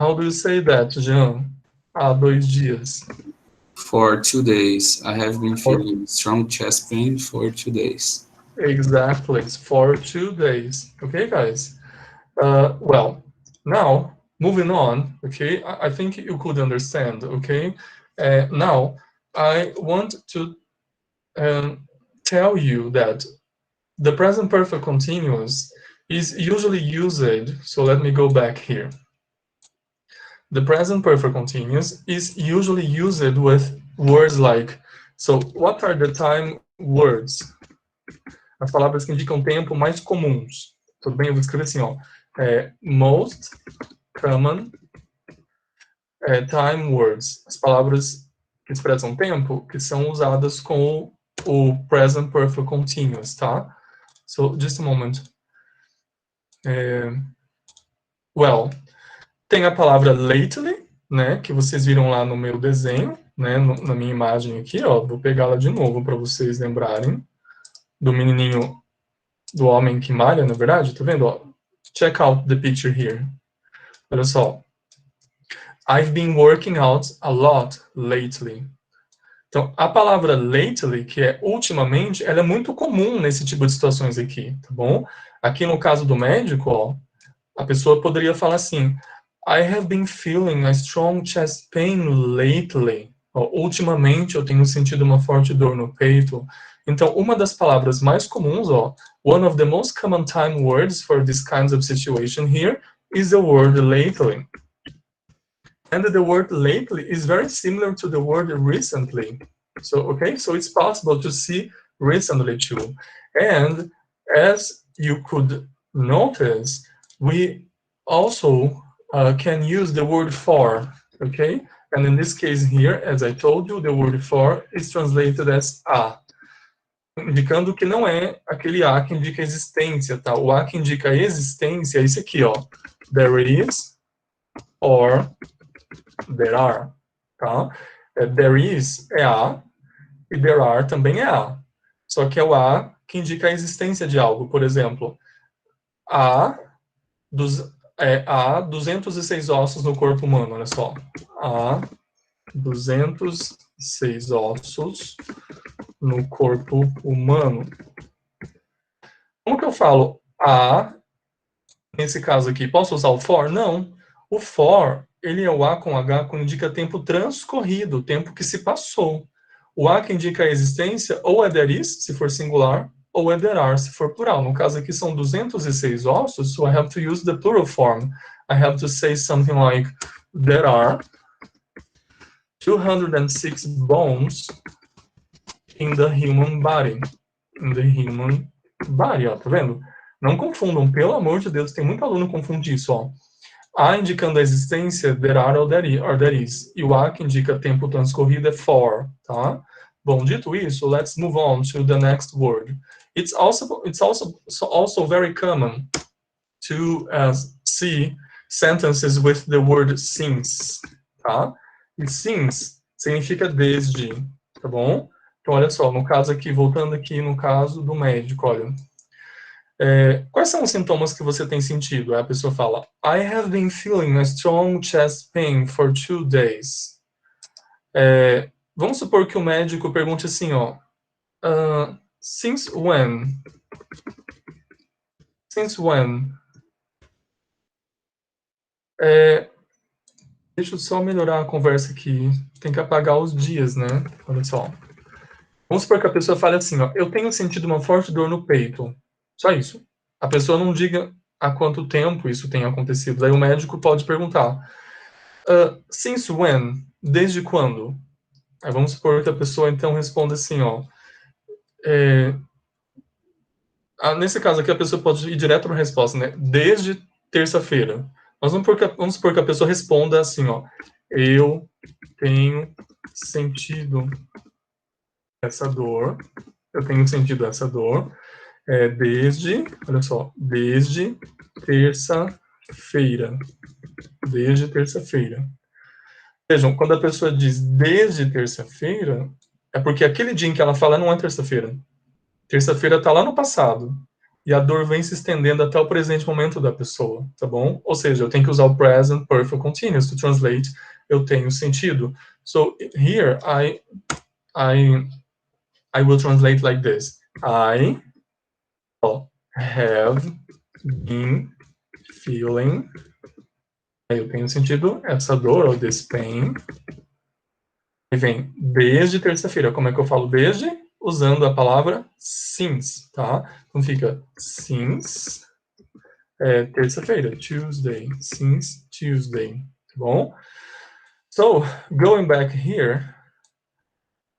How do you say that, Jean? Há 2 dias. For 2 days. I have been feeling strong chest pain for 2 days. Exactly, for 2 days. Okay, guys? Well, now, moving on, okay, I think you could understand, okay? Now, I want to tell you that the present perfect continuous is usually used, so let me go back here. The present perfect continuous is usually used with words like, so what are the time words? As palavras que indicam tempo mais comuns. Tudo bem? Eu vou escrever assim, ó. Most common time words. As palavras que expressam tempo, que são usadas com o present perfect continuous, tá? So, just a moment. Well, tem a palavra lately, né, que vocês viram lá no meu desenho, né, na minha imagem aqui, ó, vou pegá-la de novo para vocês lembrarem do menininho, do homem que malha, na verdade, tá vendo, ó? Check out the picture here. Olha só. I've been working out a lot lately. Então, a palavra lately, que é ultimamente, ela é muito comum nesse tipo de situações aqui, tá bom? Aqui no caso do médico, ó, a pessoa poderia falar assim, I have been feeling a strong chest pain lately. Ultimamente eu tenho sentido uma forte dor no peito. Então, uma das palavras mais comuns, ó, one of the most common time words for this kinds of situation here is the word lately. And the word lately is very similar to the word recently. So, okay, so it's possible to see recently too. And as you could notice, we also can use the word for, okay? And in this case here, as I told you, the word for is translated as a, indicando que não é aquele a que indica existência, tá? O a que indica existência é esse aqui, ó. There is, or there are, tá? There is é a, e there are também é a. Só que é o a que indica a existência de algo. Por exemplo, há 206 ossos no corpo humano, olha só. Há 206 ossos no corpo humano. Como que eu falo a, nesse caso aqui? Posso usar o for? Não. O for, ele é o a com h quando indica tempo transcorrido, tempo que se passou. O a que indica a existência, ou é there is, se for singular, ou é there are, se for plural. No caso aqui são 206 ossos, so I have to use the plural form. I have to say something like, there are 206 bones in the human body. In the human body, ó, tá vendo? Não confundam, pelo amor de Deus, tem muito aluno que confunde isso, ó. A indicando a existência, there are or there is. E o a que indica tempo transcorrido é for, tá? Bom, dito isso, let's move on to the next word. It's also very common to see sentences with the word since, tá? E since significa desde, tá bom? Então, olha só, no caso aqui, voltando aqui no caso do médico, olha. Quais são os sintomas que você tem sentido? Aí a pessoa fala, I have been feeling a strong chest pain for 2 days. Vamos supor que o médico pergunte assim, ó, since when? Since when? Deixa eu só melhorar a conversa aqui. Tem que apagar os dias, né? Olha só. Vamos supor que a pessoa fale assim, ó, eu tenho sentido uma forte dor no peito. Só isso. A pessoa não diga há quanto tempo isso tem acontecido. Daí o médico pode perguntar, since when? Desde quando? Aí vamos supor que a pessoa então responda assim, ó, nesse caso aqui a pessoa pode ir direto para a resposta, né? Desde terça-feira. Mas vamos supor que a pessoa responda assim, ó, eu tenho sentido essa dor, desde, olha só, desde terça-feira. Desde terça-feira. Vejam, quando a pessoa diz desde terça-feira, é porque aquele dia em que ela fala não é terça-feira. Terça-feira está lá no passado. E a dor vem se estendendo até o presente momento da pessoa, tá bom? Ou seja, eu tenho que usar o present perfect continuous to translate eu tenho sentido. So here I will translate like this. I have been feeling. Aí eu tenho sentido essa dor, ou this pain. E vem desde terça-feira. Como é que eu falo desde? Usando a palavra since, tá? Então fica since terça-feira, Tuesday, since Tuesday, tá bom? So, going back here,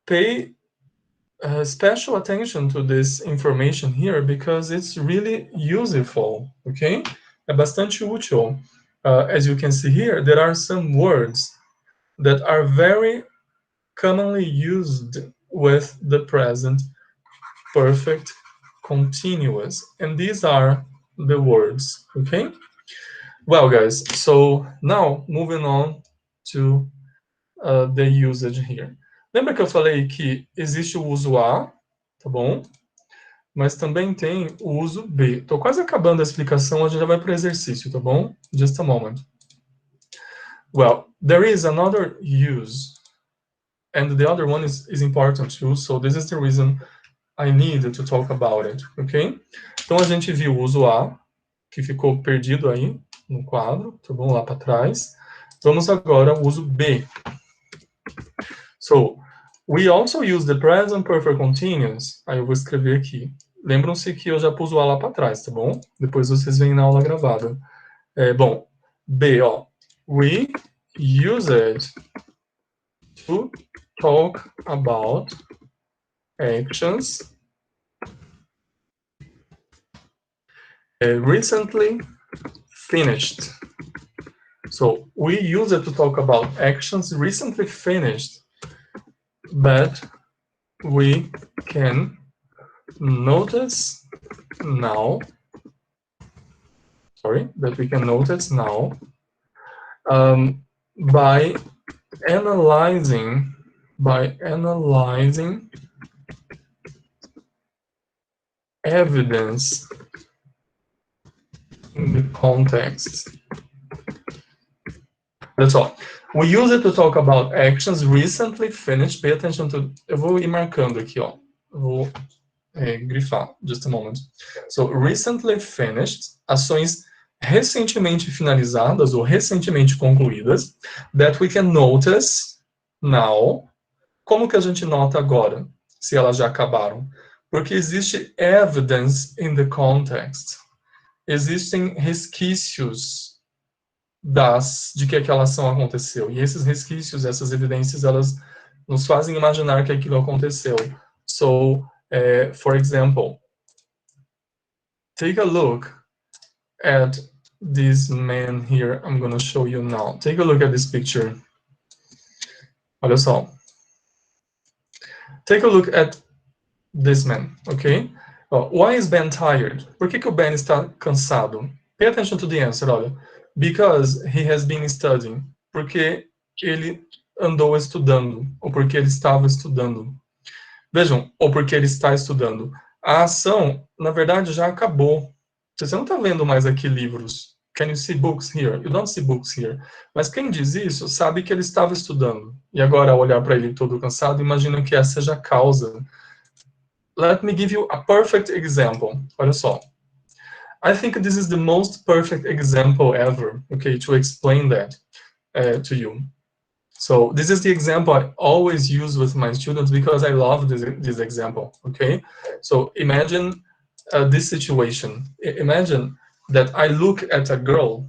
pay special attention to this information here because it's really useful, okay? É bastante útil. As you can see here, there are some words that are very commonly used with the present perfect continuous, and these are the words, okay? Well, guys, so now moving on to the usage here. Lembra que eu falei que existe o uso A, tá bom? Mas também tem o uso B. Tô quase acabando a explicação, a gente já vai para o exercício, tá bom? Just a moment. Well, there is another use, and the other one is important too, so this is the reason I need to talk about it, ok? Então a gente viu o uso A, que ficou perdido aí no quadro, tá bom? Lá para trás. Vamos agora ao uso B. So, we also use the present perfect continuous. Aí eu vou escrever aqui. Lembram-se que eu já pus o A lá para trás, tá bom? Depois vocês veem na aula gravada. Bom, B, ó. We use it to talk about actions recently finished. So, we use it to talk about actions recently finished, but we can notice now, by analyzing evidence in the context. That's all. We use it to talk about actions recently finished. Pay attention to... Eu vou ir marcando aqui, ó. Eu vou grifar. Just a moment. So, recently finished. Ações recentemente finalizadas ou recentemente concluídas. That we can notice now. Como que a gente nota agora? Se elas já acabaram. Porque existe evidence in the context. Existem resquícios de que aquela ação aconteceu. E esses resquícios, essas evidências, elas nos fazem imaginar que aquilo aconteceu. So, for example, take a look at this man here. I'm going to show you now. Take a look at this picture. Olha só. Take a look at this man, okay? Why is Ben tired? Por que o Ben está cansado? Pay attention to the answer, olha. Because he has been studying. Porque ele andou estudando. Ou porque ele estava estudando. Vejam, ou porque ele está estudando. A ação, na verdade, já acabou. Você não está vendo mais aqui livros. Can you see books here? You don't see books here. Mas quem diz isso sabe que ele estava estudando. E agora, ao olhar para ele todo cansado, imagina que essa seja a causa. Let me give you a perfect example. Olha só. I think this is the most perfect example ever, okay, to explain that to you. So this is the example I always use with my students because I love this example, okay? So imagine this situation. Imagine that I look at a girl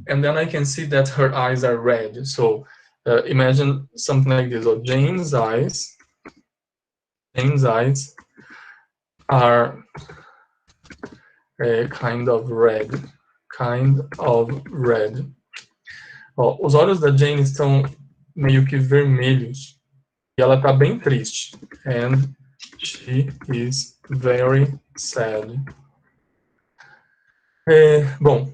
and then I can see that her eyes are red. So imagine something like this. So Jane's eyes are kind of red. Ó, os olhos da Jane estão meio que vermelhos. E ela está bem triste. And she is very sad. Bom,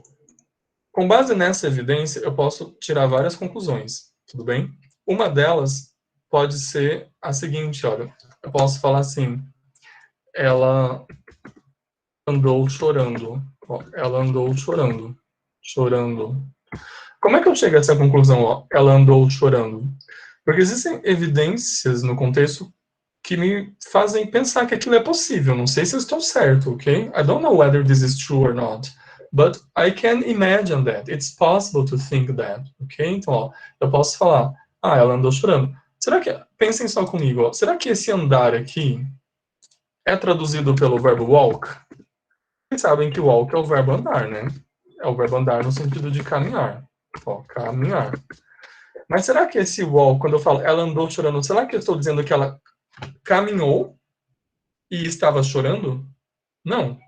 com base nessa evidência, eu posso tirar várias conclusões, tudo bem? Uma delas pode ser a seguinte, olha. Eu posso falar assim, ela andou chorando. Ó, ela andou chorando. Como é que eu chego a essa conclusão? Ó, ela andou chorando. Porque existem evidências no contexto que me fazem pensar que aquilo é possível. Não sei se eu estou certo, ok? I don't know whether this is true or not. But I can imagine that. It's possible to think that. Ok? Então, ó, eu posso falar, ela andou chorando. Será que, pensem só comigo, ó, será que esse andar aqui é traduzido pelo verbo walk? Vocês sabem que walk é o verbo andar, né? É o verbo andar no sentido de caminhar. Ó, caminhar. Mas será que esse walk, quando eu falo ela andou chorando, será que eu estou dizendo que ela caminhou e estava chorando? Não.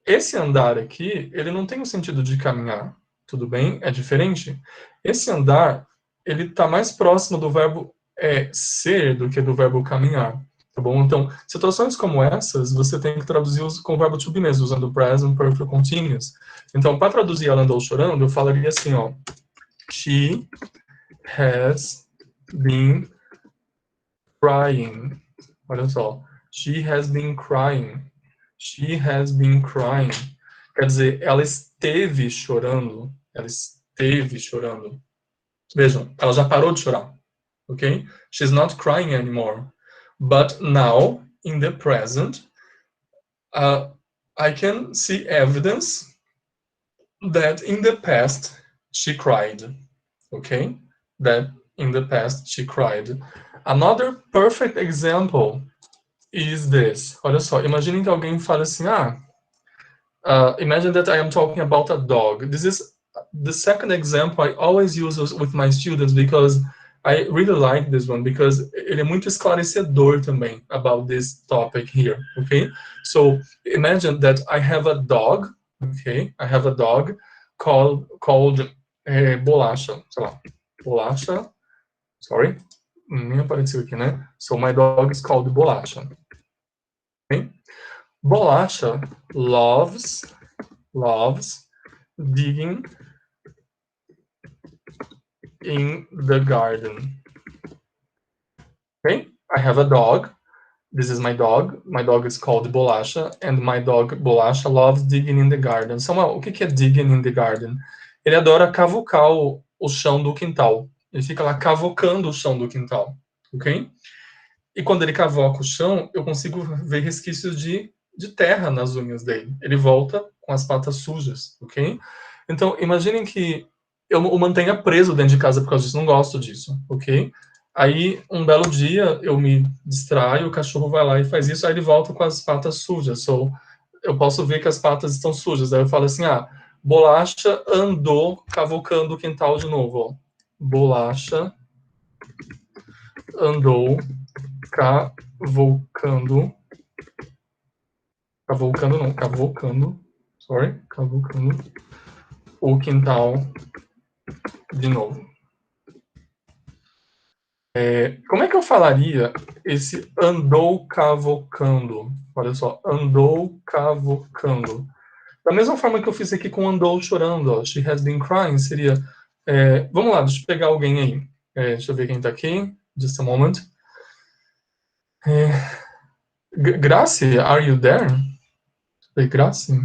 Esse andar aqui, ele não tem o sentido de caminhar. Tudo bem? É diferente. Esse andar, ele está mais próximo do verbo ser do que do verbo caminhar. Tá bom? Então, situações como essas, você tem que traduzir com o verbo to be mesmo, usando o present perfect continuous. Então, para traduzir ela andou chorando, eu falaria assim, ó. She has been crying. Olha só. She has been crying. She has been crying. Quer dizer, ela esteve chorando. Ela esteve chorando. Vejam, ela já parou de chorar. Ok? She's not crying anymore. But now, in the present, I can see evidence that in the past she cried. Okay? That in the past she cried. Another perfect example is this. Olha só, imaginem que alguém fala assim, imagine that I am talking about a dog. This is the second example I always use with my students because I really like this one because ele é muito esclarecedor também about this topic here, okay? So imagine that I have a dog, okay? I have a dog called Bolacha, sei lá, Bolacha, sorry, nem apareceu aqui, né? So my dog is called Bolacha, okay? Bolacha loves digging in the garden. Okay, I have a dog. This is my dog. My dog is called Bolacha, and my dog Bolacha loves digging in the garden. Samuel, o que é digging in the garden? Ele adora cavucar o chão do quintal. Ele fica lá cavocando o chão do quintal, ok? E quando ele cavoca o chão, eu consigo ver resquícios de terra nas unhas dele. Ele volta com as patas sujas, ok? Então, imaginem que eu o mantenha preso dentro de casa por causa disso, não gosto disso, ok? Aí, um belo dia, eu me distraio, o cachorro vai lá e faz isso, aí ele volta com as patas sujas. So, eu posso ver que as patas estão sujas. Aí eu falo assim, Bolacha andou cavocando o quintal de novo. Ó. Bolacha andou cavocando o quintal de novo. Como é que eu falaria esse andou cavocando? Olha só, andou cavocando. Da mesma forma que eu fiz aqui com andou chorando, ó, she has been crying, seria... vamos lá, deixa eu pegar alguém aí. Deixa eu ver quem tá aqui. Just a moment. Gracie, are you there? Gracie?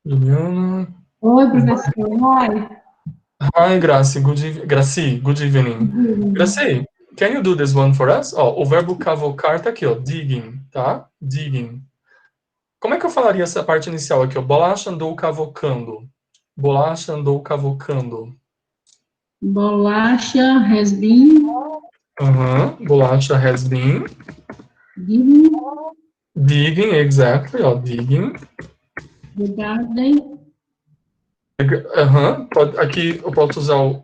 Juliana... Oi, professor. Oi. Hi, Gracie. Good evening. Gracie, can you do this one for us? O verbo cavocar tá aqui, ó. Digging, tá? Digging. Como é que eu falaria essa parte inicial aqui, ó? Bolacha andou cavocando. Bolacha andou cavocando. Bolacha has been. Bolacha has been. Digging. Digging, exactly, ó. Digging. The garden. Aqui eu posso usar o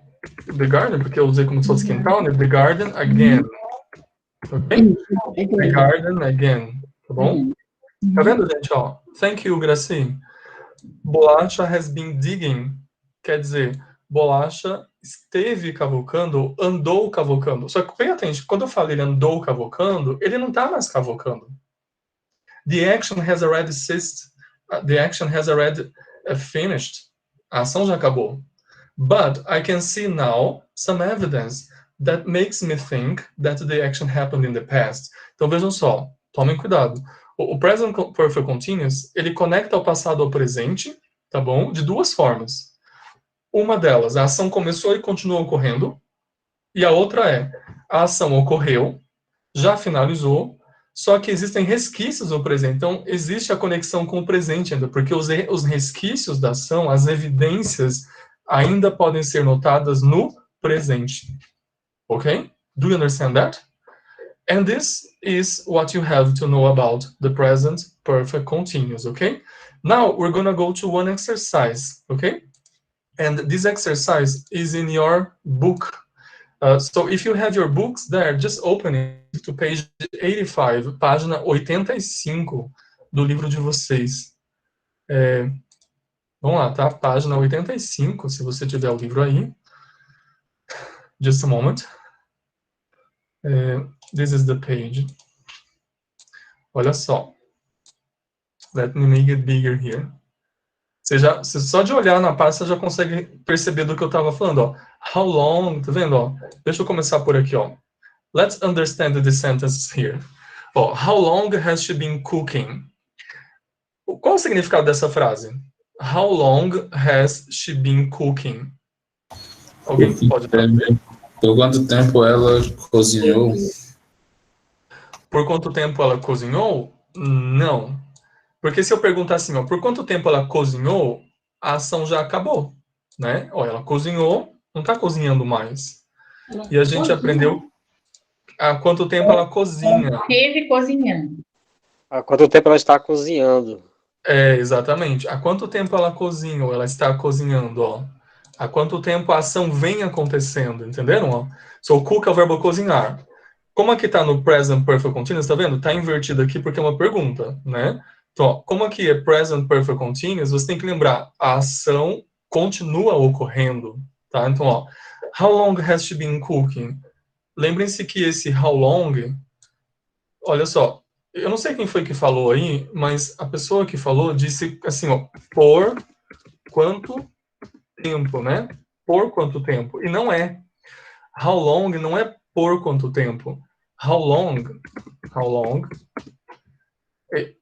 the garden, porque eu usei como se fosse quintal, né? The garden again. Ok? The garden again. Tá bom? Tá vendo, gente? Ó, thank you, Gracie. Bolacha has been digging. Quer dizer, Bolacha esteve cavocando, andou cavocando. Só que, bem atento, quando eu falo ele andou cavocando, ele não tá mais cavocando. The action has already ceased. The action has already finished. A ação já acabou. But I can see now some evidence that makes me think that the action happened in the past. Então vejam só, tomem cuidado. O present perfect continuous, ele conecta o passado ao presente, tá bom? De duas formas. Uma delas, a ação começou e continuou ocorrendo. E a outra é, a ação ocorreu, já finalizou, só que existem resquícios no presente. Então, existe a conexão com o presente ainda, porque os resquícios da ação, as evidências, ainda podem ser notadas no presente. Ok? Do you understand that? And this is what you have to know about the present perfect continuous, okay? Now, we're going to go to one exercise, okay? And this exercise is in your book. So if you have your books there, just open it to page 85, página 85 do livro de vocês. Vamos lá, tá? Página 85, se você tiver o livro aí. Just a moment. This is the page. Olha só. Let me make it bigger here. Você só de olhar na página, você já consegue perceber do que eu estava falando, ó. How long, tá vendo, ó? Deixa eu começar por aqui, ó. Let's understand the sentences here. Ó, how long has she been cooking? Qual o significado dessa frase? How long has she been cooking? Alguém pode dar? Por quanto tempo ela cozinhou? Por quanto tempo ela cozinhou? Não. Porque se eu perguntar assim, ó, por quanto tempo ela cozinhou, a ação já acabou, né? Ó, ela cozinhou, não está cozinhando mais. E a gente aprendeu há quanto tempo ela cozinha. Teve cozinhando. Há quanto tempo ela está cozinhando? Exatamente. Há quanto tempo ela cozinha ou ela está cozinhando, ó. Há quanto tempo a ação vem acontecendo, entenderam? Ó? So, cook é o verbo cozinhar. Como aqui está no present perfect continuous, tá vendo? Está invertido aqui porque é uma pergunta, né? Então, ó, como aqui é present perfect continuous, você tem que lembrar, a ação continua ocorrendo, tá? Então, ó, how long has she been cooking? Lembrem-se que esse how long, olha só, eu não sei quem foi que falou aí, mas a pessoa que falou disse assim, ó, por quanto tempo, né? Por quanto tempo? E não é. How long não é por quanto tempo. How long,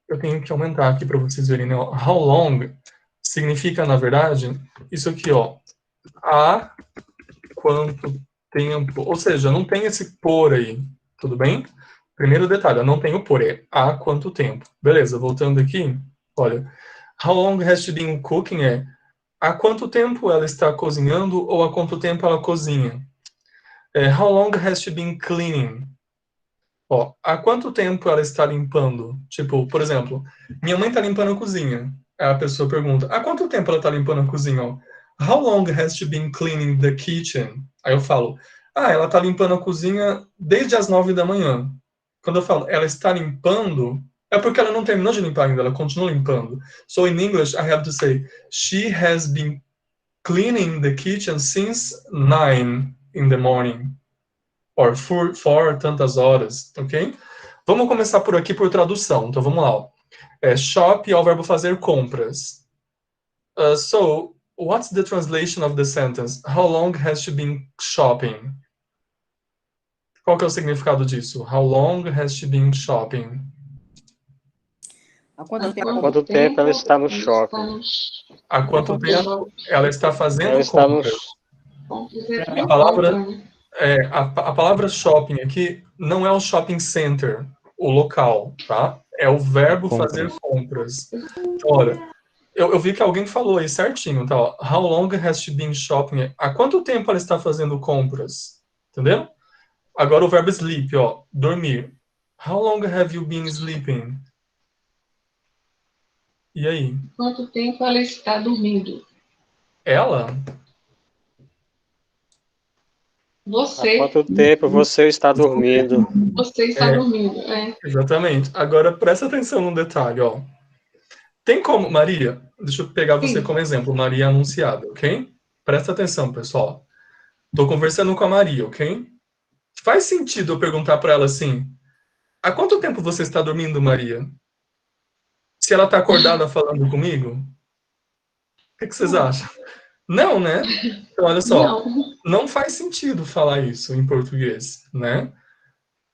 eu tenho que aumentar aqui para vocês verem, né? How long significa, na verdade, isso aqui, ó. Há quanto tempo. Ou seja, não tem esse por aí. Tudo bem? Primeiro detalhe, eu não tenho por, é há quanto tempo. Beleza, voltando aqui, olha. How long has she been cooking é há quanto tempo ela está cozinhando ou há quanto tempo ela cozinha. How long has she been cleaning? Ó, há quanto tempo ela está limpando? Tipo, por exemplo, minha mãe está limpando a cozinha. Aí a pessoa pergunta, há quanto tempo ela está limpando a cozinha? Ó, how long has she been cleaning the kitchen? Aí eu falo, ela está limpando a cozinha desde as 9 da manhã. Quando eu falo, ela está limpando, é porque ela não terminou de limpar ainda, ela continua limpando. So in English, I have to say, she has been cleaning the kitchen since 9 in the morning. Or for tantas horas, ok? Vamos começar por aqui por tradução. Então vamos lá. Ó. Shop é o verbo fazer compras. So, what's the translation of the sentence? How long has she been shopping? Qual que é o significado disso? How long has she been shopping? Há quanto Quanto tempo ela está no shopping? Há quanto tempo ela está fazendo Ela está no... compras? A palavra shopping aqui não é o shopping center, o local, tá? É o verbo fazer compras. Então, olha, eu vi que alguém falou aí certinho, tá? Ó, how long has she been shopping? Há quanto tempo ela está fazendo compras? Entendeu? Agora o verbo sleep, ó, dormir. How long have you been sleeping? E aí? Quanto tempo ela está dormindo? Ela? Você. Há quanto tempo você está dormindo? Você está dormindo, Exatamente. Agora, presta atenção num detalhe, ó. Tem como, Maria, deixa eu pegar você como exemplo, Maria Anunciada, ok? Presta atenção, pessoal. Tô conversando com a Maria, ok? Faz sentido eu perguntar para ela assim, há quanto tempo você está dormindo, Maria? Se ela está acordada falando comigo? O que vocês acham? Não, né? Então, olha só, não faz sentido falar isso em português, né?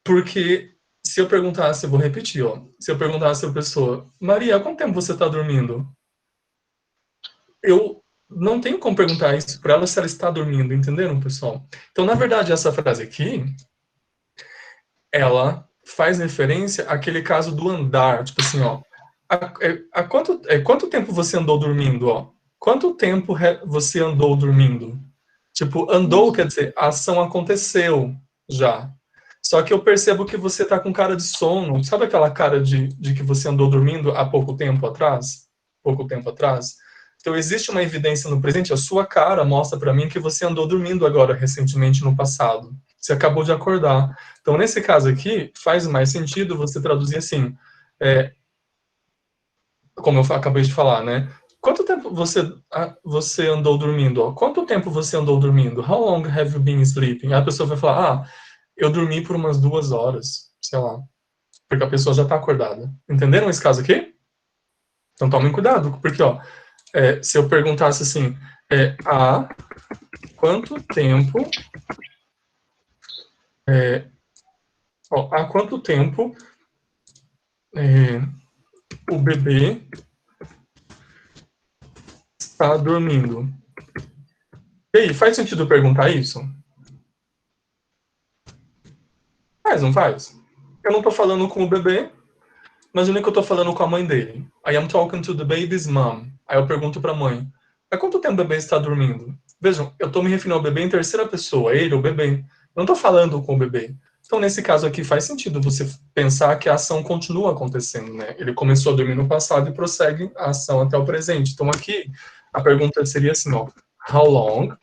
Porque se eu perguntasse, eu vou repetir, ó. Se eu perguntasse a pessoa, Maria, há quanto tempo você está dormindo? Eu não tenho como perguntar isso para ela se ela está dormindo, entenderam, pessoal? Então, na verdade, essa frase aqui, ela faz referência àquele caso do andar, tipo assim, ó, quanto tempo você andou dormindo, ó? Quanto tempo você andou dormindo? Tipo, andou quer dizer, a ação aconteceu já. Só que eu percebo que você tá com cara de sono. Sabe aquela cara de que você andou dormindo há pouco tempo atrás? Pouco tempo atrás? Então, existe uma evidência no presente. A sua cara mostra para mim que você andou dormindo agora, recentemente, no passado. Você acabou de acordar. Então, nesse caso aqui, faz mais sentido você traduzir assim, como eu acabei de falar, né? Quanto tempo você andou dormindo? Ó? Quanto tempo você andou dormindo? How long have you been sleeping? Aí a pessoa vai falar, eu dormi por umas 2 horas, sei lá. Porque a pessoa já está acordada. Entenderam esse caso aqui? Então tomem cuidado, porque ó, se eu perguntasse assim, há quanto tempo o bebê está dormindo? E aí, faz sentido eu perguntar isso? Faz, não faz? Eu não estou falando com o bebê, imagina que eu estou falando com a mãe dele. I am talking to the baby's mom. Aí eu pergunto para a mãe, há quanto tempo o bebê está dormindo? Vejam, eu estou me referindo ao bebê em terceira pessoa, ele, o bebê. Eu não estou falando com o bebê. Então, nesse caso aqui, faz sentido você pensar que a ação continua acontecendo, né? Ele começou a dormir no passado e prossegue a ação até o presente. Então, aqui, a pergunta seria assim, ó, how long,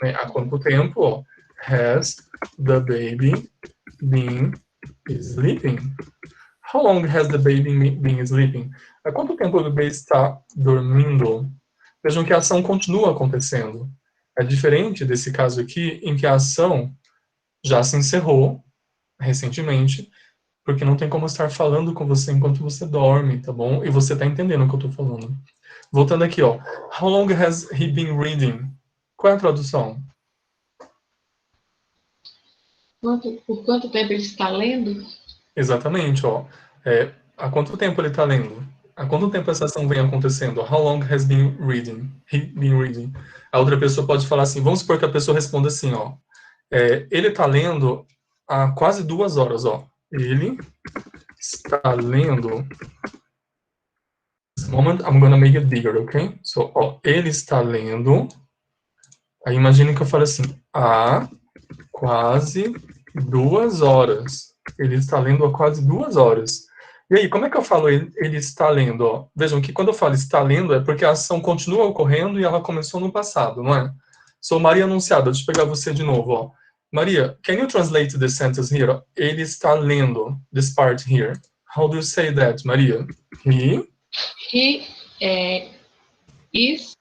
né, há quanto tempo, ó, has the baby been sleeping? How long has the baby been sleeping? Há quanto tempo o bebê está dormindo? Vejam que a ação continua acontecendo. É diferente desse caso aqui, em que a ação já se encerrou recentemente, porque não tem como estar falando com você enquanto você dorme, tá bom? E você tá entendendo o que eu tô falando. Voltando aqui, ó. How long has he been reading? Qual é a tradução? Por quanto tempo ele está lendo? Exatamente, ó. Há quanto tempo ele está lendo? Há quanto tempo essa ação vem acontecendo? How long has been reading? He been reading. A outra pessoa pode falar assim, vamos supor que a pessoa responda assim, ó. Ele está lendo há quase 2 horas, ó. Ele está lendo... This moment, I'm gonna make it bigger, ok? So, ó, ele está lendo... Aí imagine que eu falo assim, há quase 2 horas. Ele está lendo há quase 2 horas. E aí, como é que eu falo ele está lendo? Ó? Vejam que quando eu falo está lendo, é porque a ação continua ocorrendo e ela começou no passado, não é? Sou Maria Anunciada, deixa eu pegar você de novo. Ó. Maria, can you translate this sentence here? Ele está lendo this part here. How do you say that, Maria? He is.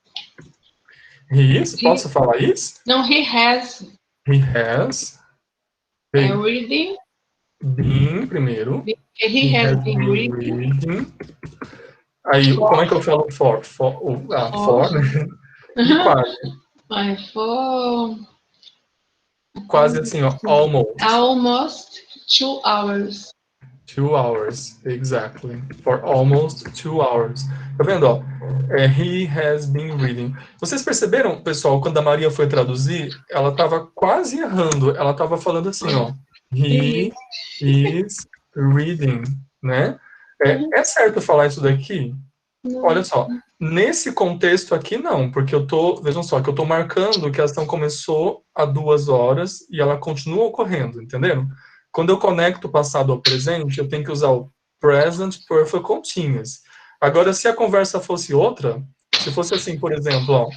Posso falar is? Não, he has. He has. Reading. Been, primeiro. He has been reading. Aí, como é que eu falo for? For, né? E quase. Quase assim, ó. Almost. Almost 2 hours. 2 hours, exactly. For almost 2 hours. Tá vendo, ó? He has been reading. Vocês perceberam, pessoal, quando a Maria foi traduzir, ela estava quase errando. Ela estava falando assim, ó. He is reading, né? É certo falar isso daqui? Não. Olha só, nesse contexto aqui não, porque vejam só, que eu tô marcando que a ação começou há 2 horas e ela continua ocorrendo, entenderam? Quando eu conecto o passado ao presente, eu tenho que usar o present perfect continuous. Agora, se a conversa fosse outra, se fosse assim, por exemplo, ó,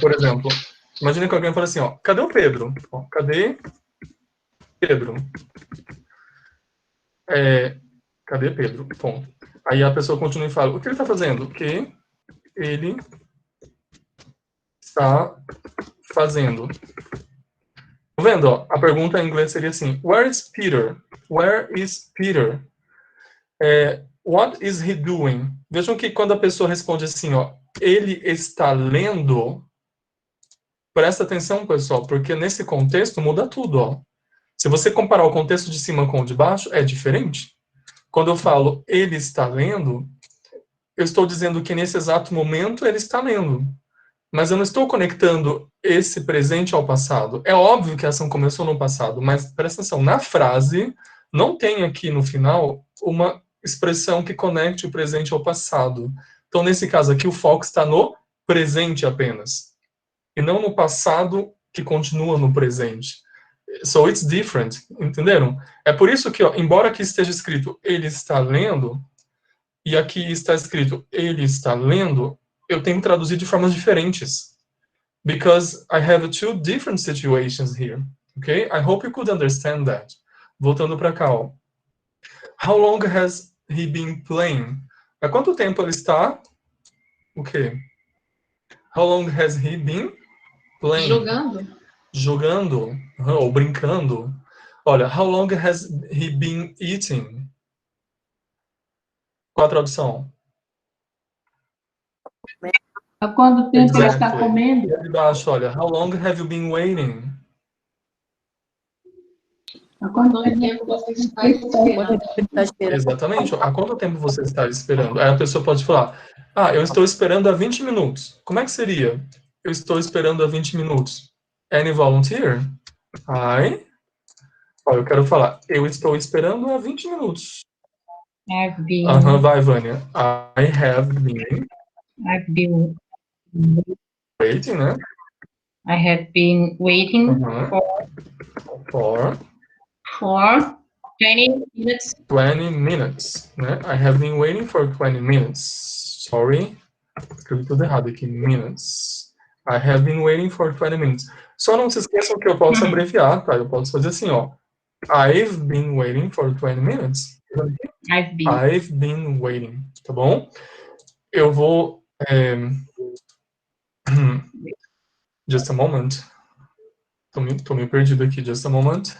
por exemplo, imagina que alguém fala assim, ó, cadê o Pedro? Ó, cadê Pedro? Cadê Pedro? Ponto. Aí a pessoa continua e fala, o que ele está fazendo? O que ele está fazendo? Tá vendo? Ó? A pergunta em inglês seria assim, where is Peter? Where is Peter? What is he doing? Vejam que quando a pessoa responde assim, ó, ele está lendo, presta atenção, pessoal, porque nesse contexto muda tudo, ó. Se você comparar o contexto de cima com o de baixo, é diferente. Quando eu falo ele está lendo, eu estou dizendo que nesse exato momento ele está lendo. Mas eu não estou conectando esse presente ao passado. É óbvio que a ação começou no passado, mas presta atenção, na frase, Não tem aqui no final uma expressão que conecte o presente ao passado. Então, nesse caso aqui, o foco está no presente apenas, e não no passado que continua no presente. So it's different, entenderam? É por isso que, ó, embora aqui esteja escrito ele está lendo, e aqui está escrito ele está lendo, eu tenho que traduzir de formas diferentes. Because I have two different situations here. Okay? I hope you could understand that. Voltando para cá, ó. How long has he been playing? Há quanto tempo ele está? O quê? How long has he been playing? Jogando, ou brincando. Olha, how long has he been eating? Qual a tradução? Há quanto tempo ele está comendo? E ali embaixo, olha, how long have you been waiting? Há quanto tempo você está esperando? Exatamente. Há quanto tempo você está esperando? Aí a pessoa pode falar, eu estou esperando há 20 minutos. Como é que seria? Eu estou esperando há 20 minutos. Any volunteer? Eu quero falar, eu estou esperando há 20 minutos. Have been. Vai, Vânia. I've been waiting, né? I have been waiting for 20 minutes. 20 minutes, né? I have been waiting for 20 minutes. Sorry. Escrevi tudo errado aqui. Minutes. I have been waiting for 20 minutes. Só não se esqueçam que eu posso abreviar, tá? Eu posso fazer assim, ó. I've been waiting for 20 minutes. I've been waiting. Tá bom? Eu vou... Just a moment. Tô meio perdido aqui. Just a moment.